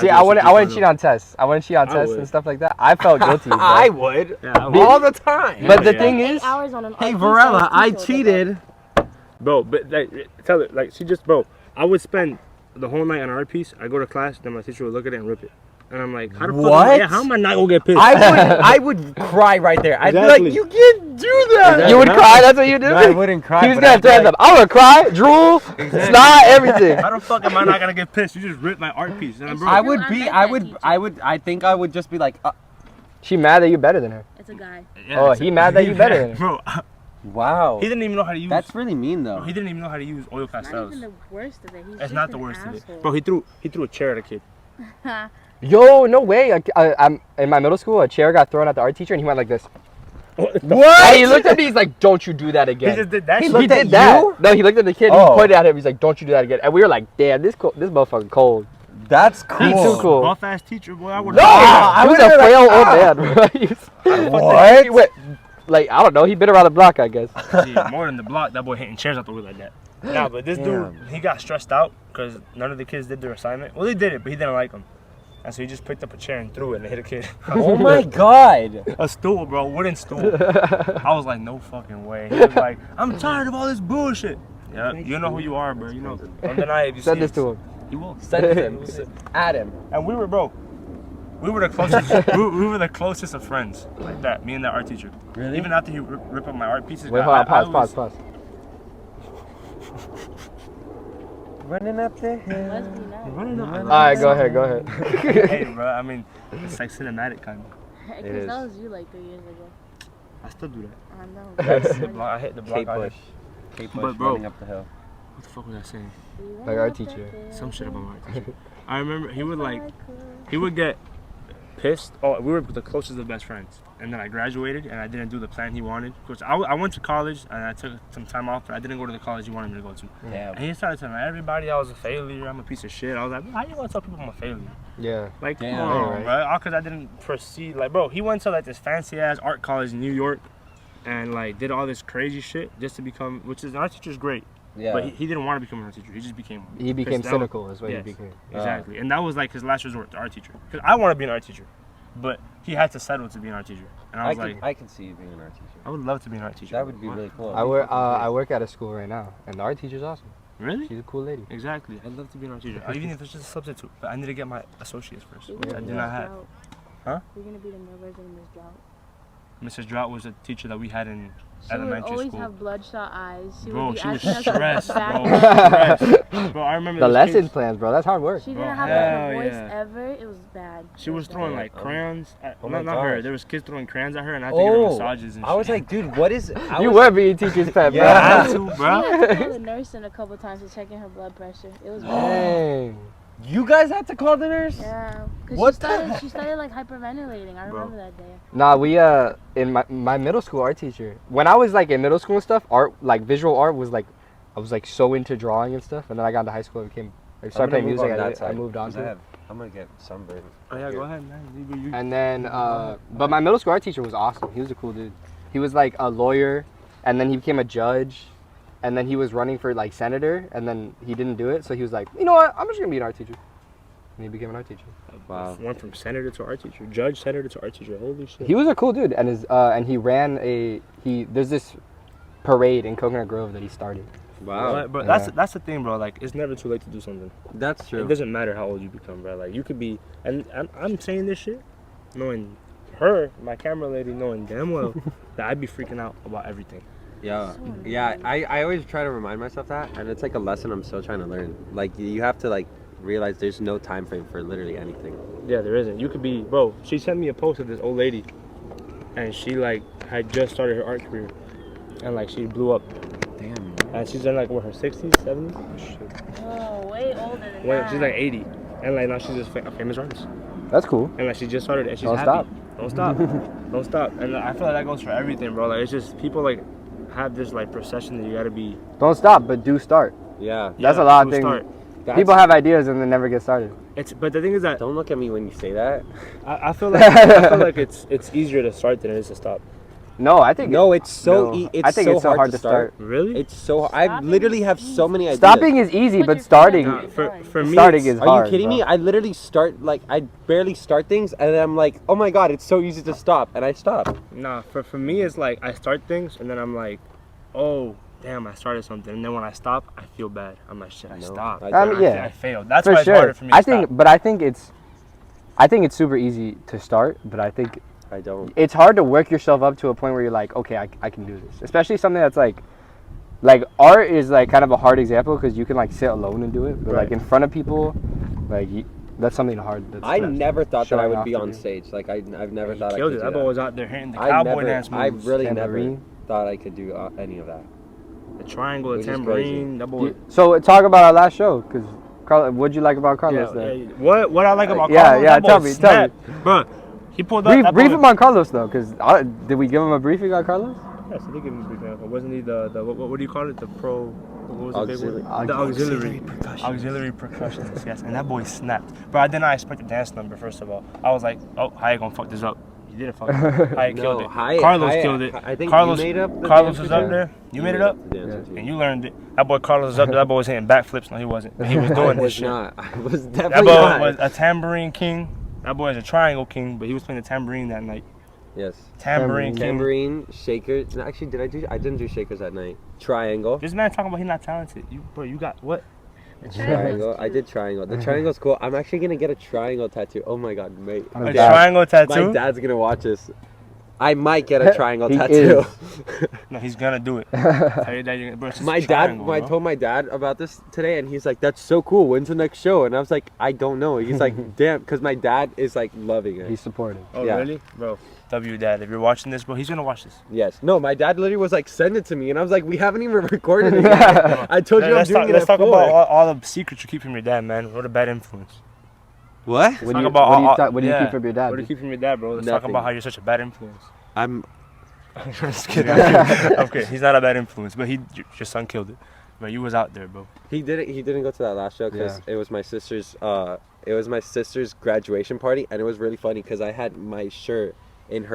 See, I wouldn't cheat on tests. I wouldn't cheat on I tests would. and stuff like that. I felt guilty, bro. I would. Yeah, I would. All the time. But the Yeah. thing 8 is, hours on an Hey art Varela, piece, I teacher would cheated. Bro, but like, tell it like she just, bro. I would spend the whole night on art piece. I go to class, then my teacher would look at it and rip it, and I'm like, how the fuck? What? Yeah, how am I not gonna get pissed? I would cry right there. I'd Exactly. be like, you can't do that. you would cry. That's what you do. No, I wouldn't cry. He was but gonna I'd be turn like, up. I would cry, drool, snot, everything. How the fuck am I not gonna get pissed? You just ripped my art piece, and bro. I No, would I be. met I that would. teacher. I think I would just be like, She mad that you better than her. It's a guy. Yeah, Oh, that's he it. mad that you better than him. Bro, wow. he didn't even know how to use. That's really mean though. He didn't even know how to use oil Not pastels. even the worst of it. He's It's just not the an worst of it, asshole. bro. He threw a chair at a kid. Yo, no way. I'm in my middle school. A chair got thrown at the art teacher, and he went like this. What? And he looked at me. He's like, "Don't you do that He again." just did that. He shit. looked He at did that. you? No, he looked at the kid. Oh. He pointed at him. He's like, "Don't you do that again." And we were like, "Damn, this motherfucker cold." That's He's cool. too cool. Buff ass teacher, boy. I would. No, I he was would've a been frail like, old ah. man, bro. He was- What? He went, like, I don't know. He been around the block, I guess. Yeah, more than the block. That boy hitting chairs out the way like that. Nah, but this dude, he got stressed out because none of the kids did their assignment. Well, they did it, but he didn't like them. And so he just picked up a chair and threw it and hit a kid. Oh my god. A stool, bro, wooden stool. I was like, no fucking way. He was like, I'm tired of all this bullshit. Yeah, you know who you are, bro. You know. Don't deny it if you Send see this it. to him. He will. Send it to him. Add him. And we were, bro. We were the closest. we were the closest of friends, like that. Me and that art teacher. Really? Even after he ripped up my art pieces. Wait, hold on. Pause. Running up the hill. Must be nice. All right, go ahead. Hey, bro. I mean, it's like cinematic kind of. Because is. that was you like 3 years ago. I still do that. I know. That's the block. I hit the block. K I push. hit. K push. But bro- running up the hill. What the fuck was I saying? Like our teacher. Some shit about my art teacher. I remember he would get pissed. Oh, we were the closest of best friends. And then I graduated and I didn't do the plan he wanted. Because I went to college and I took some time off, but I didn't go to the college he wanted me to go to. Damn. And he started telling everybody I was a failure, I'm a piece of shit. I was like, how you gonna tell people I'm a failure? Yeah. Like, Damn. come on, Right. bro. All because I didn't proceed. Like, bro, he went to like this fancy ass art college in New York and like did all this crazy shit just to become, which is, art teacher's great. Yeah. But he didn't want to become an art teacher. He just became one. He became Because that was- cynical, is what yes, he became. Exactly. And that was like his last resort, the art teacher. Because I want to be an art teacher. But he had to settle to be an art teacher. And I was like, I can see you being an art teacher. I would love to be an art teacher. That would be really cool. I work at a school right now, and the art teacher's awesome. Really? She's a cool lady. Exactly. I'd love to be an art teacher. Even if it's just a substitute. But I need to get my associates first, You're which I gonna do be not Miss have. Drought. Huh? You're gonna be the male version of Miss Drought. Mrs. Drought was a teacher that we had in She would elementary always school. have bloodshot eyes. She Bro, would be she was asking us to stressed, back bro. up. Stressed. Bro, I remember The those lesson kids- plans, bro. That's hard work. She Bro, didn't have hell a voice yeah. ever. It was bad. She It was bad. throwing like crayons at, Oh not my her. gosh. There was kids throwing crayons at her, and I had to give her massages and I was shit. like, dude, what is? You were being teacher's pet, bro. I had to, We bro. had to call the nurse in a couple times to check in her blood pressure. It was bad. Dang. You guys had to call the nurse? Yeah, because What she started like hyperventilating. I Bro. remember that day. Nah, we in my middle school art teacher. When I was like in middle school and stuff, art like visual art was like I was like so into drawing and stuff, and then I got into high school and became like started playing music. I moved on to it. I'm gonna get sunburned. Oh yeah, go ahead, man. You- And then but my middle school art teacher was awesome. He was a cool dude. He was like a lawyer, and then he became a judge, and then he was running for like senator, and then he didn't do it, so he was like, you know what, I'm just gonna be an art teacher. And he became an art teacher. Wow. Went from senator to art teacher, judge, senator to art teacher. Holy shit. He was a cool dude, and he ran there's this parade in Coconut Grove that he started. Wow. But Yeah. that's the thing, bro. Like, it's never too late to do something. That's true. It doesn't matter how old you become, bro. Like, you could be, and I'm saying this shit, knowing her, my camera lady, knowing damn well that I'd be freaking out about everything. Yeah, yeah. I always try to remind myself that, and it's like a lesson I'm still trying to learn. Like you have to like realize there's no time frame for literally anything. Yeah, there isn't. You could be, bro. She sent me a post of this old lady, and she like had just started her art career, and like she blew up, Damn. and she's in like what, her 60s, 70s. Oh, way older than Well, that. she's like 80, and like now she's just a famous artist, That's cool. and like she just started, and she's Don't happy. stop. Don't stop. Don't stop. And I feel like that goes for everything, bro. Like it's just people like have this like perception that you gotta be. Don't stop, but do start. Yeah. That's a lot of do things. start. People have ideas and they never get started. But the thing is that Don't look at me when you say that. I feel like it's easier to start than it is to stop. No, I think No, it's so. no. It's I think so it's so hard to start. Really? It's so. I Stopping literally is have so easy. many ideas. Stopping is easy, Put but your starting. feet up. Nah, for me, Starting it's- is Are hard. you kidding bro. me? I literally start like I barely start things, and then I'm like, oh my god, it's so easy to stop, and I stop. Nah, for me it's like I start things and then I'm like, oh damn, I started something, and then when I stop, I feel bad. I'm like, shit, I No, stopped. I I mean, yeah. I failed. That's For why it's sure. harder for me. I to think, stop. but I think it's super easy to start, but I think I don't. it's hard to work yourself up to a point where you're like, okay, I can do this. Especially something that's like art is like kind of a hard example because you can like sit alone and do it, but like Right. in front of people, like that's something hard. That's I that's never thought that I showing would off be to on do. stage. Like I've never He thought I killed could it. do That boy that. was out there hitting the I cowboy never. dance I moves. really Tambourine. never thought I could do any of that. The triangle, the Which is tambourine. That boy. So talk about our last show, because what'd you like about Carlos Yeah, there? yeah. What I like about Yeah, Carlos, yeah, that boy tell me, snapped. Bro, he pulled up. Brief, that brief boy- him on Carlos though, because did we give him a briefing on Carlos? Yes, I did give him a briefing. Wasn't he the what do you call it? The pro. What was the big Auxiliary. word? The auxiliary percussionist. Yes, and that boy snapped. But I did not expect the dance number. First of all, I was like, oh, Hyatt gonna fuck this up. You didn't fuck it up. Hyatt killed it. Carlos killed it. I think Carlos, you made up the Carlos dance was up routine? there. You made it up, The dance Yeah. routine. and you learned it. That boy Carlos was up there. That boy was hitting backflips. No, he wasn't. He was I doing his was shit. not. I was That definitely boy not. was a tambourine king. That boy is a triangle king, but he was playing the tambourine that night. Yes. Tambourine king. Tambourine, shakers. No, actually, I didn't do shakers that night. Triangle. This man talking about he not talented. You got what? Triangle. I did triangle. The triangle's cool. I'm actually gonna get a triangle tattoo. Oh my god, mate. A A dad. triangle My tattoo? dad's gonna watch this. I might get a triangle He tattoo. No, he's gonna do it. Tell your dad you're gonna, bro, it's just My a dad, triangle, I bro. told my dad about this today, and he's like, "That's so cool. When's the next show?" And I was like, "I don't know." He's like, "Damn," because my dad is like loving it. He's supportive. Oh, yeah. really? Bro, W dad, if you're watching this, bro, he's gonna watch this. Yes. No, my dad literally was like, "Send it to me," and I was like, "We haven't even recorded it yet." I told you I'm Let's doing talk, it let's at talk about 4. all the secrets you keep from your dad, man. What a bad influence. What? Let's What talk do you, about what do you yeah. keep from your dad? What do you keep from your dad, bro? Let's talk Nothing. about how you're such a bad influence. I'm. I'm just kidding. I'm kidding. I'm kidding. He's not a bad influence, but your son killed it. But you was out there, bro. He didn't go to that last show because Yeah. it was my sister's. It was my sister's graduation party, and it was really funny because I had my shirt in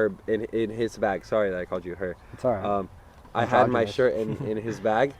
his bag. Sorry that I called you her. It's alright. I I'm had my talking shirt in his bag,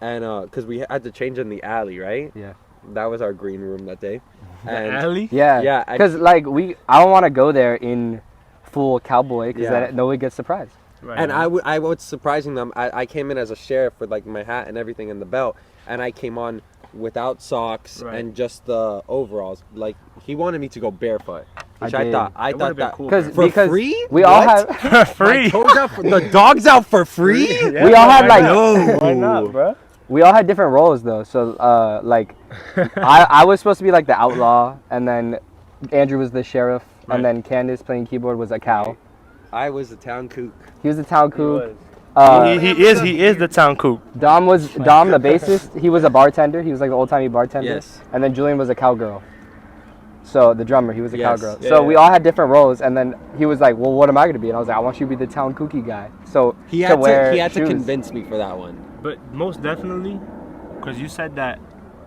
and because we had to change in the alley, right? Yeah. That was our green room that day. And alley? Yeah. Yeah, Because like I don't want to go there in full cowboy because Yeah. then nobody gets surprised. Right. And I was surprising them. I came in as a sheriff with like my hat and everything and the belt, and I came on without socks Right. and just the overalls. Like he wanted me to go barefoot, which I I did. thought It would've been that cool, Because man. for free. we all What? have free. My toes out for, the dog's out for free. Yeah, we all why had like not? Why not, bro? we all had different roles though. So like I was supposed to be like the outlaw, and then Andrew was the sheriff, Right. and then Candace playing keyboard was a cow. I was the town kook. He was the town kook. He is the town kook. Dom the bassist. He was a bartender. He was like the old timey bartender. Yes. And then Julian was a cowgirl. So the drummer, he was a Yes. cowgirl. Yeah, So yeah. we all had different roles, and then he was like, "Well, what am I gonna be?" And I was like, "I want you to be the town kooky guy." So He had wear to shoes. convince me for that one. But most definitely, because you said that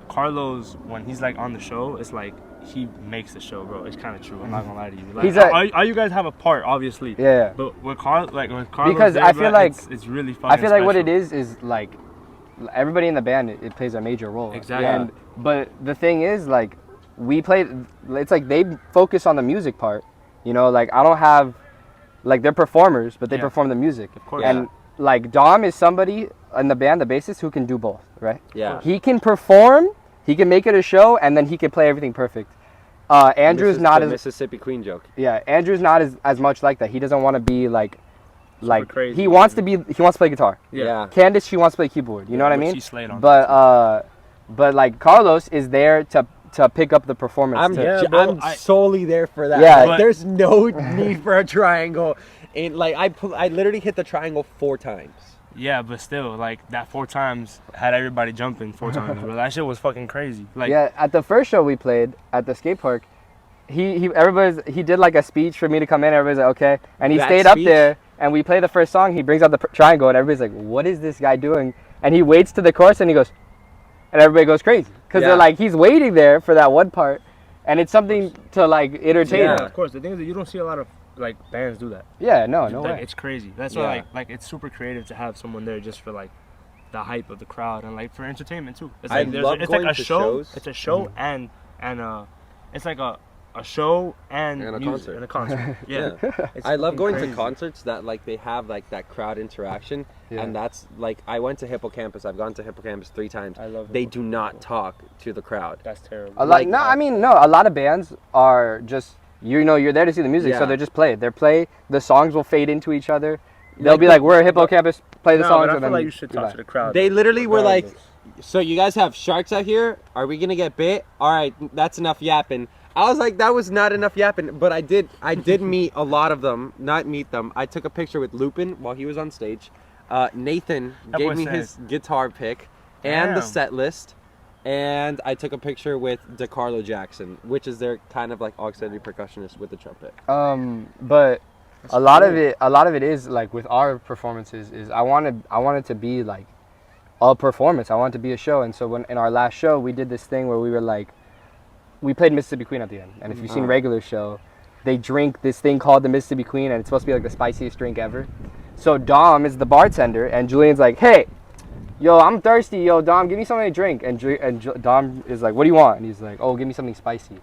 Carlos, when he's like on the show, it's like he makes the show, bro. It's kind of true. I'm not gonna lie to you. Like, He's a- all you guys have a part, obviously. Yeah. But with Carlos, Because there, I feel bro, like- it's really fucking I feel like what it special. is like everybody in the band it plays a major role. Exactly. And but the thing is like we play. It's like they focus on the music part. You know, like I don't have like they're performers, but they Yeah. perform the music. Of course. And like Dom is somebody in the band, the bassist, who can do both, right? Yeah. He can perform, he can make it a show, and then he can play everything perfect. Andrew's not the as Mississippi Queen joke. Andrew's not as much like that. He doesn't want to be like crazy. he wants to play guitar. Yeah. Candace, she wants to play keyboard. You know what I Which mean? he slayed on. But like Carlos is there to pick up the performance. I'm to- Yeah, bro, I'm solely there for that. Yeah. Like, But- there's no need for a triangle. And like I literally hit the triangle 4 times. Yeah, but still, like that 4 times had everybody jumping 4 times, bro. That shit was fucking crazy. Like, yeah, at the first show we played at the skate park, he did like a speech for me to come in. Everybody's like, okay, and he That stayed up speech? there, and we play the first song. He brings out the triangle, and everybody's like, what is this guy doing? And he waits to the chorus, and he goes, and everybody goes crazy because Yeah. they're like, he's waiting there for that one part, and it's something to like entertain. yeah, them. of course. The thing is that you don't see a lot of like bands do that. Yeah, no Like, way. it's crazy. That's why like it's super creative to have someone there just for like the hype of the crowd and like for entertainment too. It's I like love it's going like a to show. shows. It's a show and it's like a show and And a music concert. and a concert. Yeah. It's I love fucking going crazy. to concerts that like they have like that crowd interaction, Yeah. and that's like I went to Hippocampus. I've gone to Hippocampus 3 times. I love They it. do not talk to the crowd. That's terrible. A lot, like, no, I mean, no. A lot of bands are just you're there to see the music, so Yeah. they're just play. The songs will fade into each other. They'll Like be the- like, "We're a Hippocampus, play the No, songs." but I and feel then like you should talk to the crowd. They literally were like, regardless. "So you guys have sharks out here? Are we gonna get bit? All right, that's enough yapping." I was like, that was not enough yapping, but I did meet a lot of them. Not meet them. I took a picture with Lupin while he was on stage. Nathan That gave boy me said- his guitar pick and the Damn. set list. And I took a picture with DeCarlo Jackson, which is their kind of like auxiliary percussionist with the trumpet. But a lot of it is like with our performances is I wanted to be like a performance. I wanted to be a show, and so when in our last show we did this thing where we were like, we played Mississippi Queen at the end, and if you've seen regular show, they drink this thing called the Mississippi Queen, and it's supposed to be like the spiciest drink ever. So Dom is the bartender, and Julian's like, hey, yo, I'm thirsty, yo, Dom, give me something to drink. And Dom is like, what do you want? And he's like, oh, give me something spicy.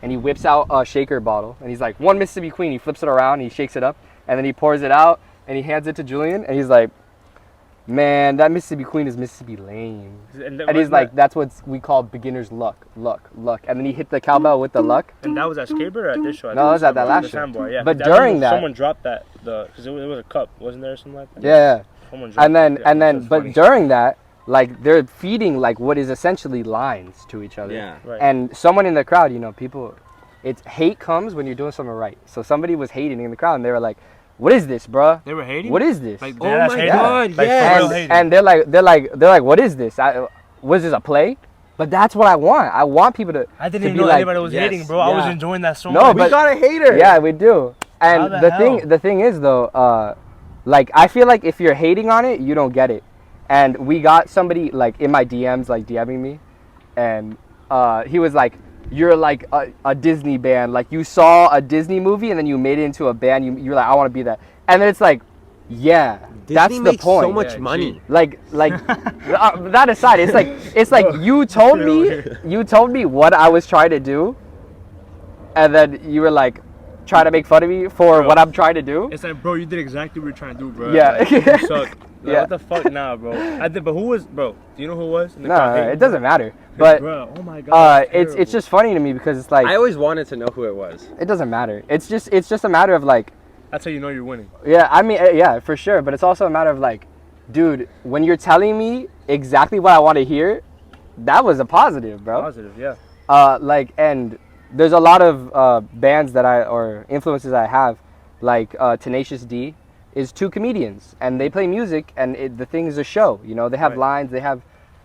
And he whips out a shaker bottle, and he's like, 1 Mississippi Queen. He flips it around, and he shakes it up, and then he pours it out, and he hands it to Julian, and he's like, man, that Mississippi Queen is Mississippi lame. And he's like, that's what we call beginner's luck. And then he hit the cowbell with the luck. And that was at Skateboard or at this show? I No, think it was at that Sandbar, last the show. Sandbar, yeah. But 'Cause I remember during that- someone dropped that because it was a cup, wasn't there, or something like that? Yeah. Someone dropped And then, it, yeah, which was but funny. during that, like, they're feeding, like, what is essentially lines to each other. Yeah. Right. And someone in the crowd, people, hate comes when you're doing something right. So somebody was hating in the crowd, and they were like, what is this, bruh? They were hating. What is this? Like, Oh deadass my hating? God, Like, yes. for real hating. And they're like, what is this? Was this a play? But that's what I want. I want people to. I didn't to even be know like, anybody was yes, hating, bro. I was yeah. enjoying that so No, much. We but- got a hater. Yeah, we do. How And the the hell? thing is though, like I feel like if you're hating on it, you don't get it. And we got somebody like in my DMs like DMing me, and he was like, "You're like a Disney band. Like you saw a Disney movie and then you made it into a band. You're like, I want to be that." And then it's like, Yeah, Disney that's the makes point. so much Yeah, money. Like that aside, it's like you told me what I was trying to do, and then you were like trying to make fun of me for Bro. what I'm trying to do. It's like, bro, you did exactly what you're trying to do, bro. Yeah. Like, you suck. Like, Yeah. What the fuck now, bro? But who was, bro? Do you know who it was? in the No, crowd? it doesn't matter. But bro, oh my god. it's just funny to me because it's like I always wanted to know who it was. it doesn't matter. It's just a matter of like, That's how you know you're winning. yeah, I mean, yeah, for sure. But it's also a matter of like, dude, when you're telling me exactly what I want to hear, that was a positive, bro. Positive, yeah. Like, and there's a lot of bands that or influences I have, like Tenacious D is 2 comedians, and they play music, and the thing is a show. You know, they have Right. lines. They have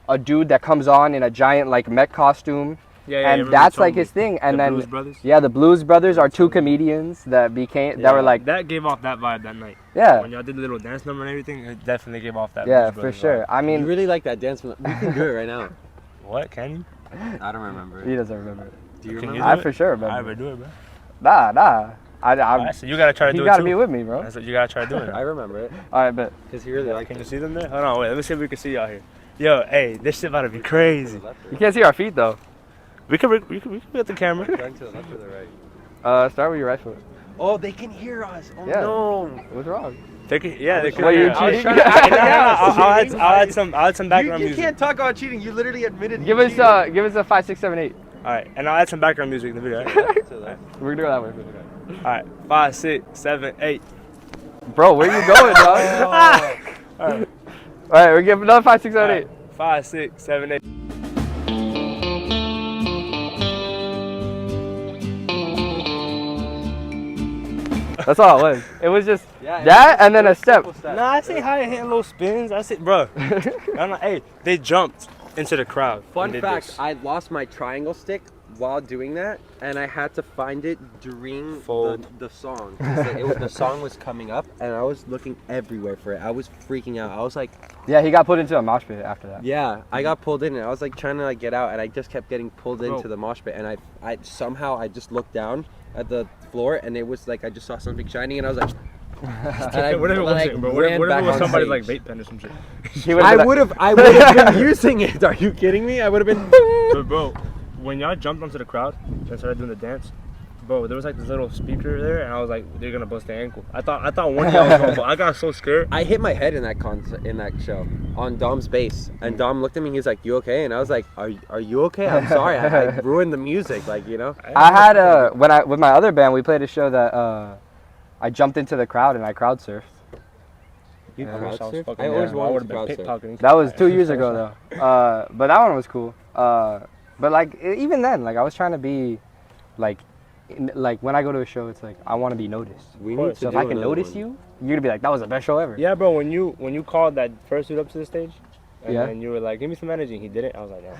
a dude that comes on in a giant like Met costume, Yeah, and that's like his thing. And the then Blues Brothers? yeah, the Blues Brothers are 2 comedians that were like, that gave off that vibe that night. yeah, When y'all did the little dance number and everything, it definitely gave off that. yeah, Blues for Brothers sure. vibe. I You mean, really like that dance? We can do it right now. What? Can you? I don't remember. he doesn't remember it. Do you Can remember? you I do for it? sure I remember. ever do it, bro. Nah. Alright, so you gotta try to You do it gotta too. be with me, bro. I said you gotta try to do it. I remember it All right, but because he really liked Can you it. see them there? Hold on, wait. Let me see if we can see y'all here. Yo, hey, this shit about to be crazy. you can't see our feet though. We can get the camera. Going to the left or the right? Start with your right foot. Oh, they can hear us. Oh Yeah. no. What's wrong? They can, yeah, they can. What, you're yeah. I was cheating? trying to- I'll Cheating? add some background You music. can't talk about cheating. You literally admitted. Give you us a 5, 6, 7, 8. All right, and I'll add some background music in the video. Right? cheated. To the left. We're gonna go that way. All right, 5, 6, 7, 8. Bro, where you going, dog? All right, All right, we're giving another 5, 6, 7, 8. 5, 6, 7, 8. That's all it was. It was just Yeah, that and then a step. Nah, I say hi and hitting little spins. I said, bro. Hey, they jumped into the crowd. Fun and did fact: this. I lost my triangle stick while doing that, and I had to find it during Fold. the song. 'Cause the song was coming up, and I was looking everywhere for it. I was freaking out. I was like, Yeah, he got put into a mosh pit after that. yeah, I got pulled in, and I was like trying to like get out, and I just kept getting pulled Bro. into the mosh pit, and I somehow I just looked down at the floor, and it was like I just saw something shining, and I was like. And Whatever it like, wasn't, bro. ran Whatever back it was on somebody's stage. like vape pen or some shit. He would've I been would have been using it. Are you kidding me? I would have been. But bro, when y'all jumped onto the crowd and started doing the dance, bro, there was like this little speaker there, and I was like, they're gonna bust their ankle. I thought one of y'all was going, but I got so scared. I hit my head in that concert, in that show, on Dom's bass, and Dom looked at me. He was like, "You okay?" And I was like, "Are you okay? I'm sorry, I ruined the music, like you know." I had with my other band, we played a show that I jumped into the crowd and I crowd surfed. You Yeah, crowd wish I was surf? fucking I there. always wanted would've to been crowd surf. pickpocketing. That was 2 years ago though. But that one was cool. But like even then, like I was trying to be, like when I go to a show, it's like I want to be noticed. We course. need to So if do I can another notice one. you, you're gonna be like, that was the best show ever. Yeah, bro. When you called that first dude up to the stage, and Yeah. then you were like, "Give me some energy," and he did it. I was like, "No."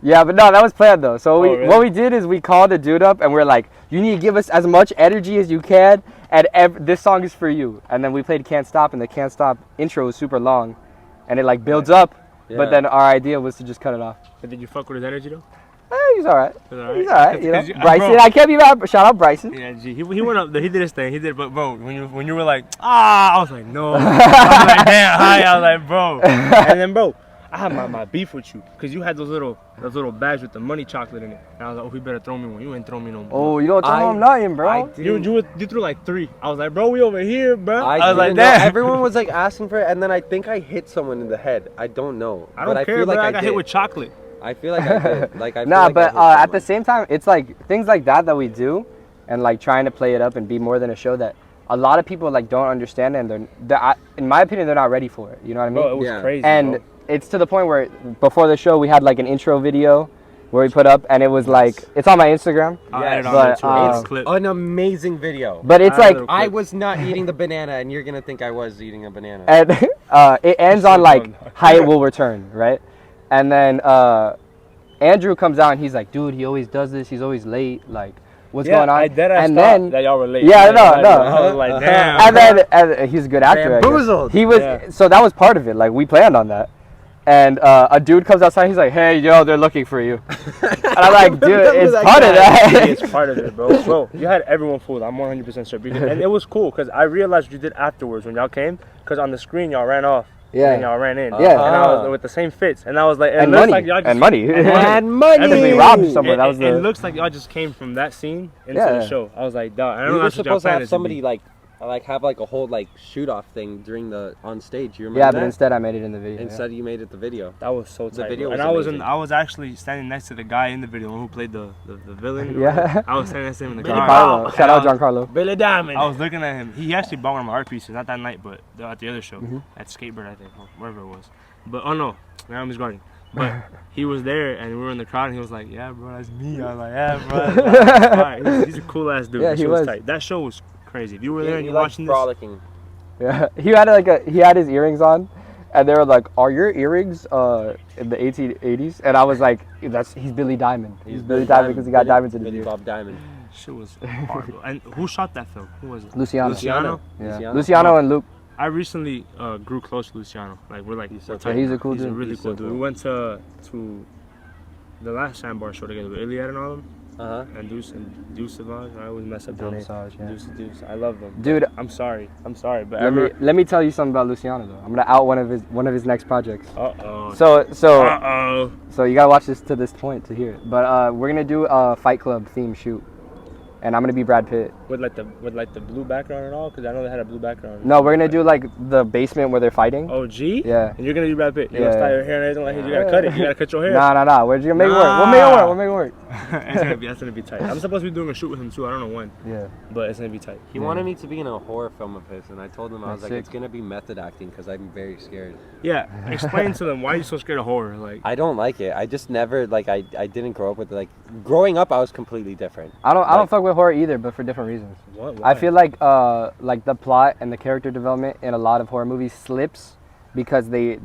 Yeah, but no, that was planned though. So Oh, really? what we did is we called the dude up and we're like, you need to give us as much energy as you can, and this song is for you. And then we played Can't Stop, and the Can't Stop intro was super long, and it like builds up. Yeah. But then our idea was to just cut it off. But did you fuck with his energy though? He's all right. Was it all He's all right. You know, 'Cause Bryson. bro, I can't be mad. Shout out Bryson. Yeah, G, he went up there, he did his thing, he did, but bro, when you were like, I was like, no, I was like, damn, hi, I was like, bro, and then bro, I had my beef with you, cause you had those little bags with the money chocolate in it, and I was like, oh, he better throw me one, you ain't throw me no more. Oh, you don't tell him nothing, bro. You threw like 3. I was like, bro, we over here, bro. I was like, didn't know. damn. Everyone was like asking for it, and then I think I hit someone in the head. I don't know. I don't but care, I feel bro. like I got hit did. with chocolate. I feel like I did. Like I. Feel Nah, like but I hit at the someone. same time, it's like things like that we do, and like trying to play it up and be more than a show that a lot of people like don't understand, and in my opinion, they're not ready for it. You know what I mean? Bro, it was Yeah. crazy, And bro. it's to the point where before the show we had like an intro video where we put up, and it was like it's on my Instagram. I'll Yes. add it on But, there too. It's um, a clip. An amazing video. But it's I like, don't I was not eating the banana, and you're gonna think I was eating a banana. and it ends on like dumb. Hyatt will return, right? And then Andrew comes out and he's like, dude, he always does this. He's always late. Like, what's going on? I deadass and thought then that y'all were late. Yeah, no. I was like, damn. and then he's a good actor. I guess. Bamboozled. He was Yeah. so that was part of it. Like we planned on that, and a dude comes outside. He's like, "Hey, yo, they're looking for you." And I'm like, "Dude, it's part of that." It's part of it, bro. Bro, you had everyone fooled. I'm 100% sure. And it was cool because I realized what you did afterwards when y'all came. Because on the screen, y'all ran off. Yeah. And y'all ran in. Yeah. And I was with the same fits. And I was like, And it looks money. like y'all just, And money. And money. Everybody robbed someone. That was It the. looks like y'all just came from that scene into Yeah. the show. I was like, dog. I don't We know were that's what y'all supposed to have planned it to somebody be. like have like a whole like shoot off thing during the on stage. You remember Yeah, that? but instead I made it in the video. Instead you made it the video. That was so tight. video bro. was And amazing. I was actually standing next to the guy in the video who played the villain. Yeah. I was standing next to him in the Billy car. Giancarlo. Shout out And Giancarlo. Billy Diamond. I was looking at him. He actually bought one of my art pieces, not that night, but at the other show, Mhm. at Skateboard, I think, or wherever it was. But oh no, Naomi's Garden. But he was there, and we were in the crowd, and he was like, "Yeah, bro, that's me." I was like, "Yeah, bro." Alright, he's a cool ass dude. Yeah, That he shit was was. tight. That show was crazy. If you were Yeah, there and he you're likes watching frolicking. Yeah, he had his earrings on, and they were like, "Are your earrings in the 1880s?" And I was like, he's Billy Diamond. He's Billy Diamond because he got diamonds in his Billy ears. Bob Diamond. this, shit was horrible. And who shot that film? Who was it? Luciano. Luciano. Yeah. Luciano and Luke. I recently grew close to Luciano. Like we're like, He's so we're cool. tight He's a now. cool He's a dude. really He's cool so dude. cool. We went to the last Sandbar show together with Iliad and all them. And Deuce Savage. I always mess up their name. Deuce. I love them. Dude, I'm sorry, but let me tell you something about Luciano though. I'm gonna out one of his next projects. Uh-oh. So you gotta watch this to this point to hear it. But we're gonna do a Fight Club theme shoot, and I'm gonna be Brad Pitt. With like the blue background and all, because I know they had a blue background. No, we're gonna do like the basement where they're fighting. Oh, G? Yeah. And you're gonna do Brad Pitt. You're Yeah. gonna style your hair and everything like that. You gotta cut it. You gotta cut your hair. Nah. We're just gonna make it work. We'll make it work. That's gonna be tight. I'm supposed to be doing a shoot with him too. I don't know when, Yeah. but it's gonna be tight. He wanted me to be in a horror film of his, and I told him I was That's like, sick. it's gonna be method acting because I'm very scared. Yeah. Explain to them why you so scared of horror. Like, I don't like it. I just never like I didn't grow up with it. Like growing up, I was completely different. I don't Like- fuck with horror either, but for different reasons. what? I feel like the plot and the character development in a lot of horror movies slips because they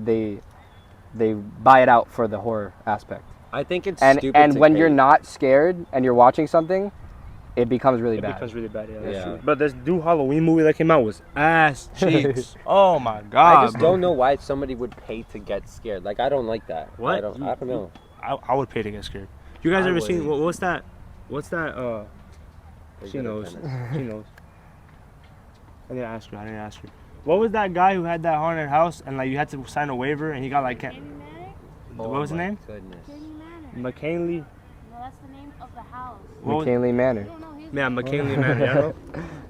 buy it out for the horror aspect. I think it's And stupid. and to when you're hate. not scared and you're watching something, it becomes really It bad. becomes really bad. Yeah. That's Yeah. true. But this new Halloween movie that came out was ass cheeks. Oh my god. I just don't know why somebody would pay to get scared. Like I don't like that. What? I don't know. I would pay to get scared. You guys I ever seen wouldn't. what's that? She knows. She knows. I didn't ask her. What was that guy who had that haunted house and like you had to sign a waiver and he got like Jamie Manor? Oh what was the my name? Goodness. Jamie Manor. McKinley. No, that's the name of the house. What was- McKinley Manor. You don't know his Yeah, name? McKinley Manor. You know?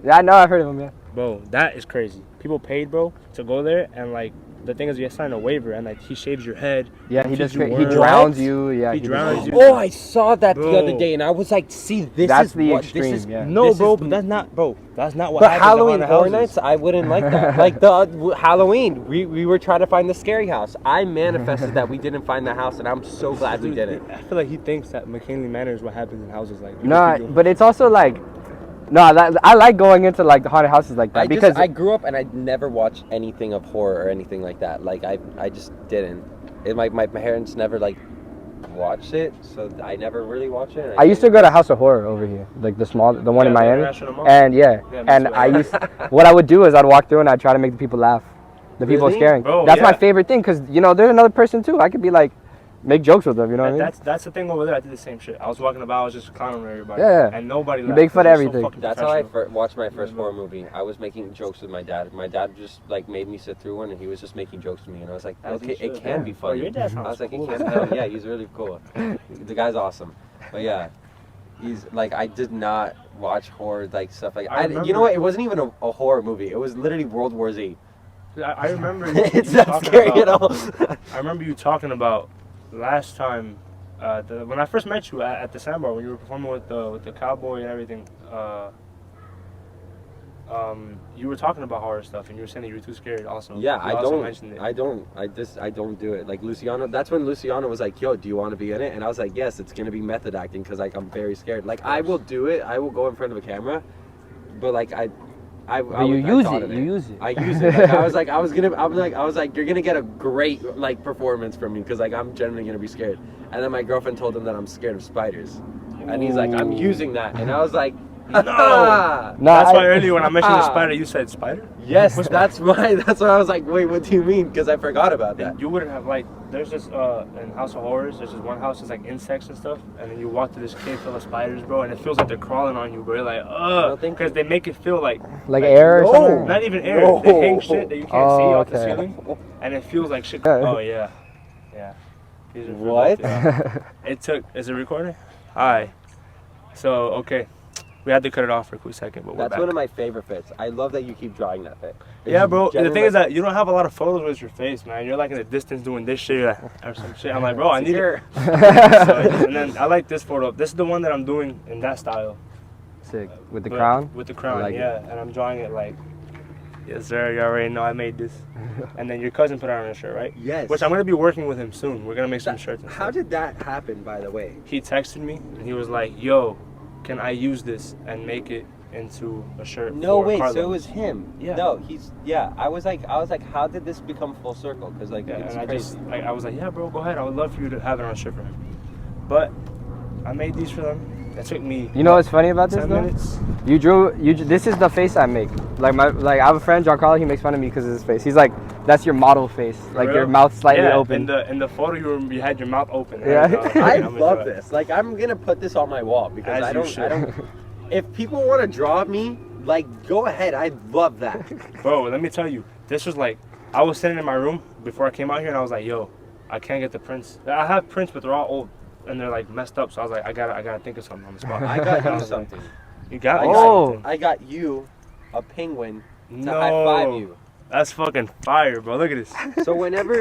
Yeah, I know. I've heard of him. Yeah. Bro, that is crazy. People paid, bro, to go there and like the thing is you sign a waiver and like he shaves your head. Yeah, he feeds does. you He worms. drowns you. Yeah, He does drowns all you. that. Oh, I saw that the Bro. other day, and I was like, "See, this That's is the what extreme, this is." yeah. No, this bro, is- but that's not, bro. That's not what But happens. Halloween in Horror haunted Nights, houses. I wouldn't like that. Like the Halloween, we were trying to find the scary house. I manifested that we didn't find the house, and I'm so glad we didn't. I feel like he thinks that McKinley Manor is what happens in houses like. you No, just keep doing- but it's also like, I like going into like the haunted houses like that because I grew up and I never watched anything of horror or anything like that. Like I just didn't. My parents never like watched it, so I never really watched it. I used to go to House of Horror over here, like the one in the Miami, International Mall? and Yeah, and that's I used what I would do is I'd walk through and I'd try to make the people laugh, the people Really? scaring. Bro, That's my yeah. favorite thing because there's another person too. I could be like, make jokes with them. You know what I mean? That's the thing over there. I did the same shit. I was walking about. I was just clowning everybody. Yeah. And nobody. You laughed make fun of 'cause it was so everything. fucking That's how I professional. watched my first horror movie. I was making jokes with my dad. My dad just like made me sit through one, and he was just making jokes with me. And I was like, As okay, he it should, can yeah. be Bro, funny. your dad I was like, sounds it cool. can. Yeah, he's really cool. The guy's awesome. But yeah, he's like, I did not watch horror like stuff like. I You know remember- what? It wasn't even a horror movie. It was literally World War Z. I remember. You, It's you not talking scary at about- all. I remember you talking about last time. When I first met you at the Sandbar when you were performing with the cowboy and everything, you were talking about horror stuff and you were saying that you were too scared. Also, Yeah, You I also don't. mentioned it. I don't do it. Like Luciano. That's when Luciano was like, "Yo, do you want to be in it?" And I was like, "Yes, it's gonna be method acting because like I'm very scared. Like I will do it. I will go in front of a camera, but like I But you use it. You use it. I use it. Like, I was like, you're gonna get a great like performance from me because like I'm generally gonna be scared. And then my girlfriend told him that I'm scared of spiders, and he's like, I'm using that, and I was like, No. No, That's why earlier when I mentioned the spider, you said spider? Yes, that's why. That's why I was like, wait, what do you mean? Because I forgot about that. And you wouldn't have like, there's this in House of Horrors, there's this one house that's like insects and stuff, and then you walk through this cave full of spiders, bro, and it feels like they're crawling on you, bro. You're like, ugh, because they make it feel like air or something. not even air. No. They hang shit that you can't see off the okay. ceiling, and it feels like shit. Oh yeah, yeah. These are What? It took. Is it recording? Hi. So okay. We had to cut it off for a quick second, but we're That's back. one of my favorite fits. I love that you keep drawing that fit. Yeah, bro. The thing is that you don't have a lot of photos with your face, man. You're like in the distance doing this shit or some shit. I'm like, bro, I need it. And then I like this photo. This is the one that I'm doing in that style. Sick. With the crown? With the crown, like yeah. And I'm drawing it like, yes, sir. You already know I made this. And then your cousin put it on a shirt, right? Yes. Which I'm gonna be working with him soon. We're gonna make some shirts. And How stuff. did that happen, by the way? He texted me and he was like, yo, can I use this and make it into a shirt? No, for wait. Carlo? So it was him. Yeah. No, I was like, how did this become full circle? Because like, Yeah, it's and crazy. I was like, yeah, bro, go ahead. I would love for you to have it on a shirt for him. But I made these for them. It took me. You know what's funny about this 10 though? minutes. This is the face I make. Like I have a friend, Giancarlo. He makes fun of me because of his face. He's like, that's your model face. Like your mouth slightly open. In the photo, you had your mouth open. Yeah. I love this. Like, I'm gonna put this on my wall because As I you don't. If people want to draw me, like, go ahead. I love that. Bro, let me tell you, this was like, I was sitting in my room before I came out here, and I was like, yo, I can't get the prints. I have prints, but they're all old, and they're like messed up. So I was like, I gotta think of something on the spot. I got I you was something. Like, you got something. I got you a penguin to No. high five you. That's fucking fire, bro. Look at this. So whenever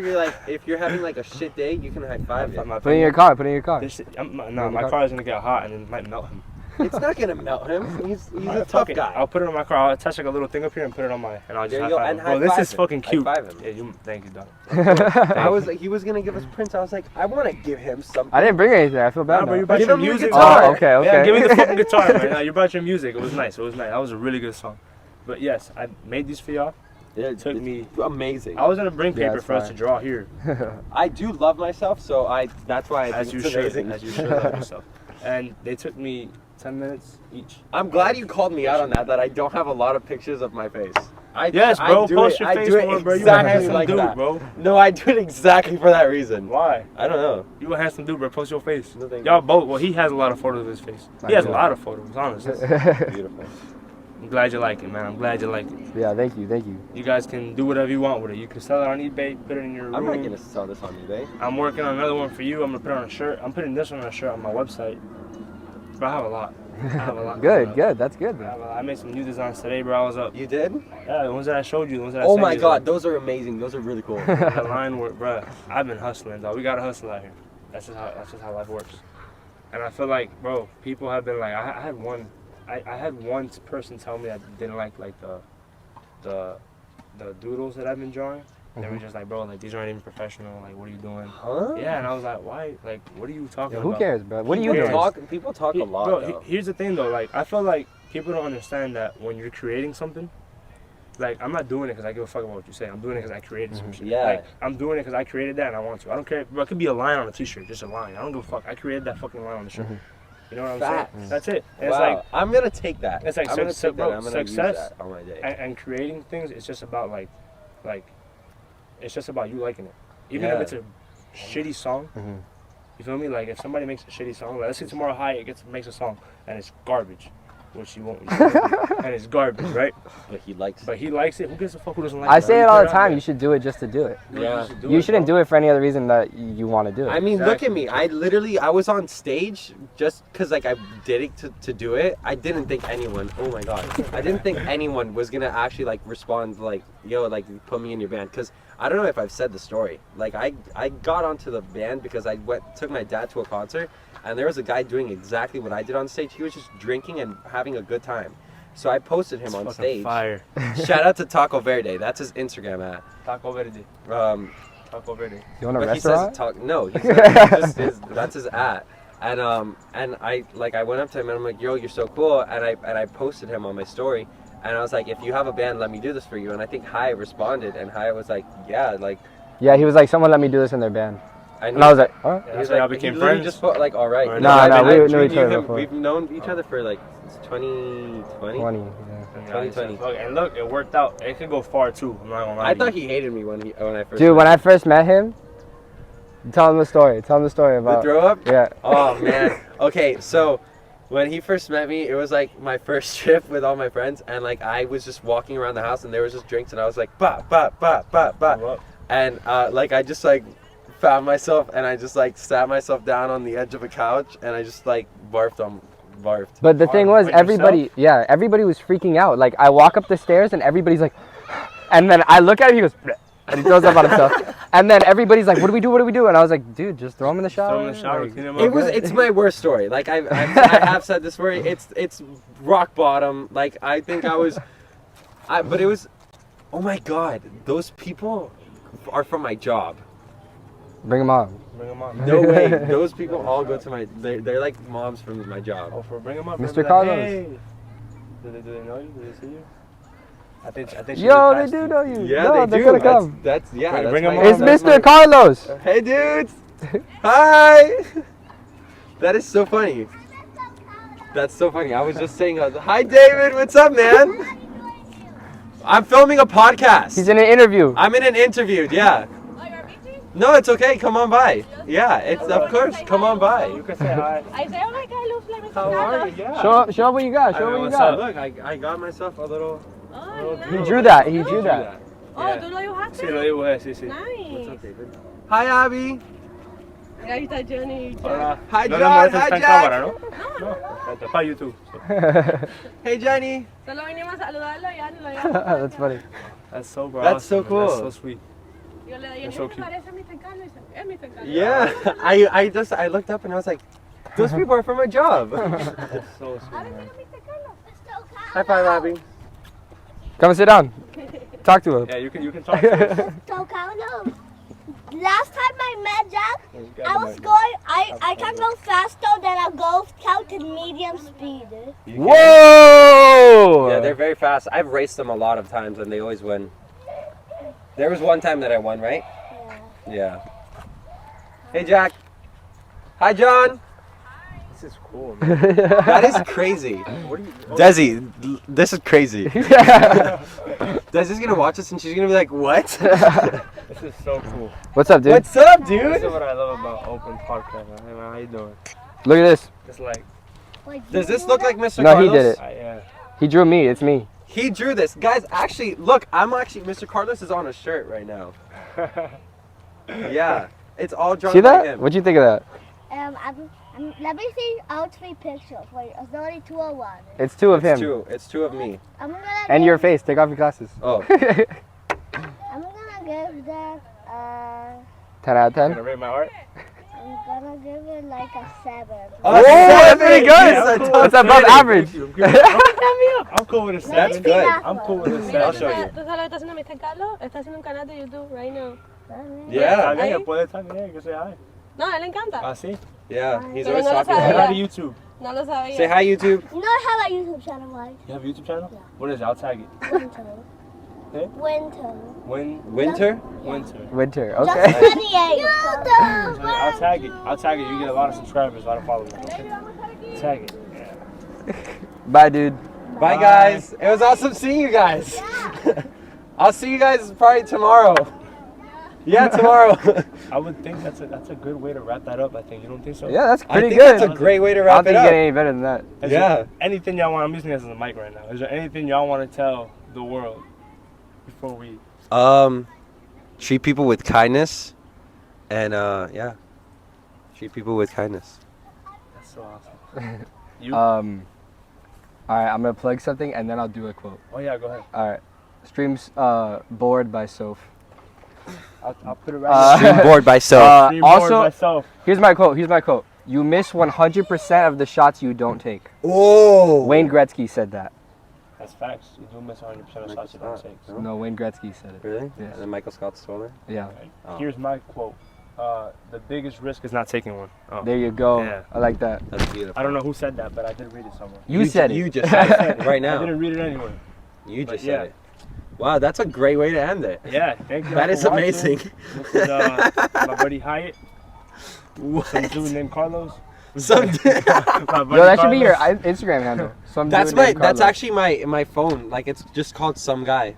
you're like, if you're having like a shit day, you can high five it. Put it in your car. Put it in your car. This shit, my car is gonna get hot and it might melt him. It's not gonna melt him. He's a Alright, tough fuck it. guy. I'll put it on my car. I'll attach like a little thing up here and put it on my, and I'll just There high you go, five and him. Bro, high this five is him. fucking High cute. five him. Yeah, thank you, dog. I was like, he was gonna give us prints. I was like, I want to give him something. I didn't bring anything. I feel bad. Nah, bro, now. you brought Give your him your music. guitar. Oh, okay. Yeah, give me the fucking guitar, man. Nah, you brought your music. It was nice. That was a really good song. But yes, I made these for y'all. Yeah, It took me. amazing. I was gonna bring Yeah, paper it's for us to fine. draw here, I do love myself, so that's why I as think you it's should, amazing. as you should love yourself. And they took me 10 minutes each. I'm glad you called me out on that. That I don't have a lot of pictures of my face. Yes, bro. I do Post it, your I face do it more, bro. You a exactly handsome like dude, that. bro. No, I do it exactly for that reason. Why? I don't know. You a handsome dude, bro. Post your face. No, thank Y'all both. Well, he has a lot of photos of his face. He has a do. lot of photos, honestly. Beautiful. I'm glad you like it, man. I'm glad you like it. Yeah, thank you. You guys can do whatever you want with it. You can sell it on eBay, put it in your room. I'm not gonna sell this on eBay. I'm working on another one for you. I'm gonna put it on a shirt. I'm putting this one on a shirt on my website. Bro, I have a lot. Good. That's good. I made some new designs today, bro. I was up. You did? Yeah, the ones that I showed you, the ones that I Oh sent my you, god, those are amazing. Those are really cool. The line work, bro. I've been hustling, dog. We gotta hustle out here. That's just how life works. And I feel like, bro, people have been like, I had one person tell me that didn't like the doodles that I've been drawing. They were just like, bro, like these aren't even professional. Like, what are you doing? Huh? Yeah, and I was like, why? Like, what are you talking Yeah, about? who cares, bro? What are you People doing? People talk a lot, Bro, though. here's the thing though. Like, I feel like people don't understand that when you're creating something, like, I'm not doing it because I give a fuck about what you say. I'm doing it because I created some shit. Yeah. Like, I'm doing it because I created that and I want to. I don't care. Bro, it could be a line on a t-shirt, just a line. I don't give a fuck. I created that fucking line on the shirt. You know what I'm Facts. saying? That's it. And Wow. it's like, I'm gonna take that. it's like I'm gonna success, take that. bro, I'm gonna use success that on my day. and creating things, it's just about like, it's just about you liking it. Even Yeah. if it's a shitty song, you feel me? Like, if somebody makes a shitty song, like, let's say tomorrow Hyatt makes a song and it's garbage, which you won't, and it's garbage, right? But he likes But he likes it. Who gives a fuck who doesn't like it? I say it You all put the out time. there. You should do it just to do it. Yeah. You shouldn't do it for any other reason that you want to do it. I mean, look at Exactly. me. I was on stage just because like I did it to do it. I didn't think anyone. Oh my god. I didn't think anyone was gonna actually like respond like, yo, like put me in your band. Cause I don't know if I've said the story. Like I got onto the band because I took my dad to a concert and there was a guy doing exactly what I did on stage. He was just drinking and having a good time. So I posted him on Fucking stage. Fire. Shout out to Taco Verde. That's his Instagram at. Taco Verde. Taco Verde. You want a But restaurant? no, that's his at. And I went up to him and I'm like, yo, you're so cool. And I posted him on my story. And I was like, if you have a band, let me do this for you. And I think Hyatt responded, and Hyatt was like, yeah, like. Yeah, he was like, someone let me do this in their band. And And I was like, huh? Yeah, he that's was why y'all like, became he literally friends. just put like, all right. Or Nah, I've we been- knew each other him- before. We've known each other for like It's 2020. 20. Yeah. And 2020. look, it worked out. It could go far too. I'm not gonna lie. I thought he hated me when I first. Dude, met when him. I first met him, tell him the story. Tell him the story The about. throw up. Yeah. Oh man. Okay, so when he first met me, it was like my first trip with all my friends, and like I was just walking around the house, and there was just drinks, and I was like, ba ba ba ba ba, and like I just like found myself, and I just like sat myself down on the edge of a couch, and I just like barfed. But the thing was, By everybody was freaking out. Like, I walk up the stairs and everybody's like, and then I look at him, he goes, bleh, and he throws up on himself. And then everybody's like, what do we do? And I was like, dude, just throw him in the shower. Throw him in the shower, Like, clean him up. It's my worst story. Like I have said this story. It's rock bottom. Like I think but it was. Oh my God, those people are from my job. Bring him on. Bring him on. No way. Those people all go to my. They're like moms from my job. Oh, for bring him up. Mr. Like, Carlos. hey. Do they know you? Do they see you? I think. Yo, they do know you. Yeah, No, they they're do. gonna come. That's Bring my- him on. It's that's Mr. my- Carlos. Hey, dudes. Hi. That is so funny. That's so funny. I was just saying, hi, David. What's up, man? I'm filming a podcast. He's in an interview. I'm in an interview. Yeah. No, it's okay. Come on by. Yeah, it's of course. Come on by. You can say hi. I say, oh my God, looks like Mr. How are Carlos. you? Yeah. Show up what you got. Show what you what's got. up? Look, I got myself a little. Oh, He nice. drew that. He drew that. Oh, tú lo dibujaste? Sí, lo dibujé, sí. What's up, Nice. David? Hi, Abby. Ahí está Johnny. Hola. Hi, No John. le molestes, Hi, está en Jack. cámara, ¿no? No. Está para YouTube. Hey, Jenny. Solo vinimos a saludarlo y ya ni lo habíamos. That's funny. That's so bro. That's so cool. That's so sweet. Yo le dije, That's so me cute. parece a Mr. Carlos. Es Mr. Carlos. Yeah, I looked up and I was like, those people are from my job. That's so sweet, man. Mr. Carlos. High five, Abby. Come and sit down. Talk to him. Yeah, you can talk to us. So Carlos, last time I met Jack, You got I the was mic. going, I can go faster than a Golf Scout in medium speed. Whoa! Yeah, they're very fast. I've raced them a lot of times and they always win. There was one time that I won, right? Yeah. Hey, Jack. Hi, John. This is cool, man. That is crazy. What are you? Desi, this is crazy. Desi's gonna watch this and she's gonna be like, what? This is so cool. What's up, dude? What's up, This dude? is what I love about open podcast, man. Hey, man, how you doing? Look at this. It's like, Does this look like Mr. No, he Carlos? did it. yeah. He drew me. It's me. He drew this. Guys, actually, look, Mr. Carlos is on a shirt right now. Yeah. It's all drawn See by that? him. What'd you think of that? Let me see all three pictures. Wait, it's only two or one. It's two of him. It's two of me. I'm gonna And give, your face. Take off your glasses. Oh. I'm gonna give that, 10 out of Gonna 10. rate my art? I'm gonna give it like a 7. Oh, that's pretty good. Yes, I That's told above you. average. I'm cool with a 7. That's good. I'm cool with a 7. I'll show you. ¿Tú sabes lo que está haciendo Mr. Carlos? Está haciendo un canal de YouTube right now. Yeah. Está bien, puede estar bien, que say hi. No, a él le encanta. Ah, sí. Yeah. He's Pero always no lo talking Say sabía. about hi it. to YouTube. No lo sabía. Say hi, YouTube. You know I have a YouTube channel, right? You have a YouTube channel? What is it? I'll tag it. Winter. Eh? Winter. Winter? Winter. Winter. Just Okay. 28. I'll tag it. I'll tag it. You get a lot of subscribers, a lot of followers. Okay? Tag it. Yeah. Bye, dude. Bye, guys. It was awesome seeing you guys. I'll see you guys probably tomorrow. Yeah, tomorrow. I would think that's a good way to wrap that up. I think you don't think so? Yeah, that's I pretty think good. that's a great way to I wrap don't it think you up. get any better than that. Is Yeah. there anything y'all want? I'm using this as a mic right now. Is there anything y'all want to tell the world before we? Treat people with kindness, and yeah, treat people with kindness. That's so awesome. You? All right, I'm gonna plug something and then I'll do a quote. Oh yeah, go ahead. All right. Streams Bored by Soph. I'll put it right Stream bored by self. here. Bored Also, myself. here's my quote. You miss 100% of the shots you don't take. Oh. Wayne Gretzky said that. That's facts. You do miss 100% of shots you don't take. No? No, Wayne Gretzky said it. Really? Yes. And then Michael Scott stole it. Yeah. Oh. Here's my quote. The biggest risk is not taking one. Oh. There you go. Yeah. I like that. That's beautiful. I don't know who said that, but I did read it somewhere. You said it. You just said it right I now. didn't read it anywhere. You but just yeah. said it. Wow, that's a great way to end it. Yeah, thank you. That all is for watching. amazing. This is my buddy Hyatt. What? Some dude named Carlos. Some. My buddy Yo, that should be your Carlos. Instagram handle. Some That's dude my. named That's Carlos. actually my phone. Like it's just called some guy.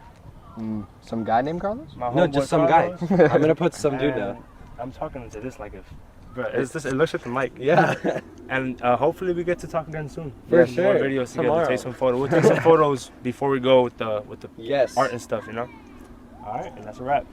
Some guy named Carlos. My No, homeboy just some guy. Carlos. I'm gonna put some dude And now. I'm talking to this like if. Bro, it's just, it looks at the mic. Yeah. And hopefully we get to talk again soon. For Get more sure. videos together, Tomorrow. take some photos. We'll take some photos before we go with the Yes. art and stuff, you know. All right, and that's a wrap.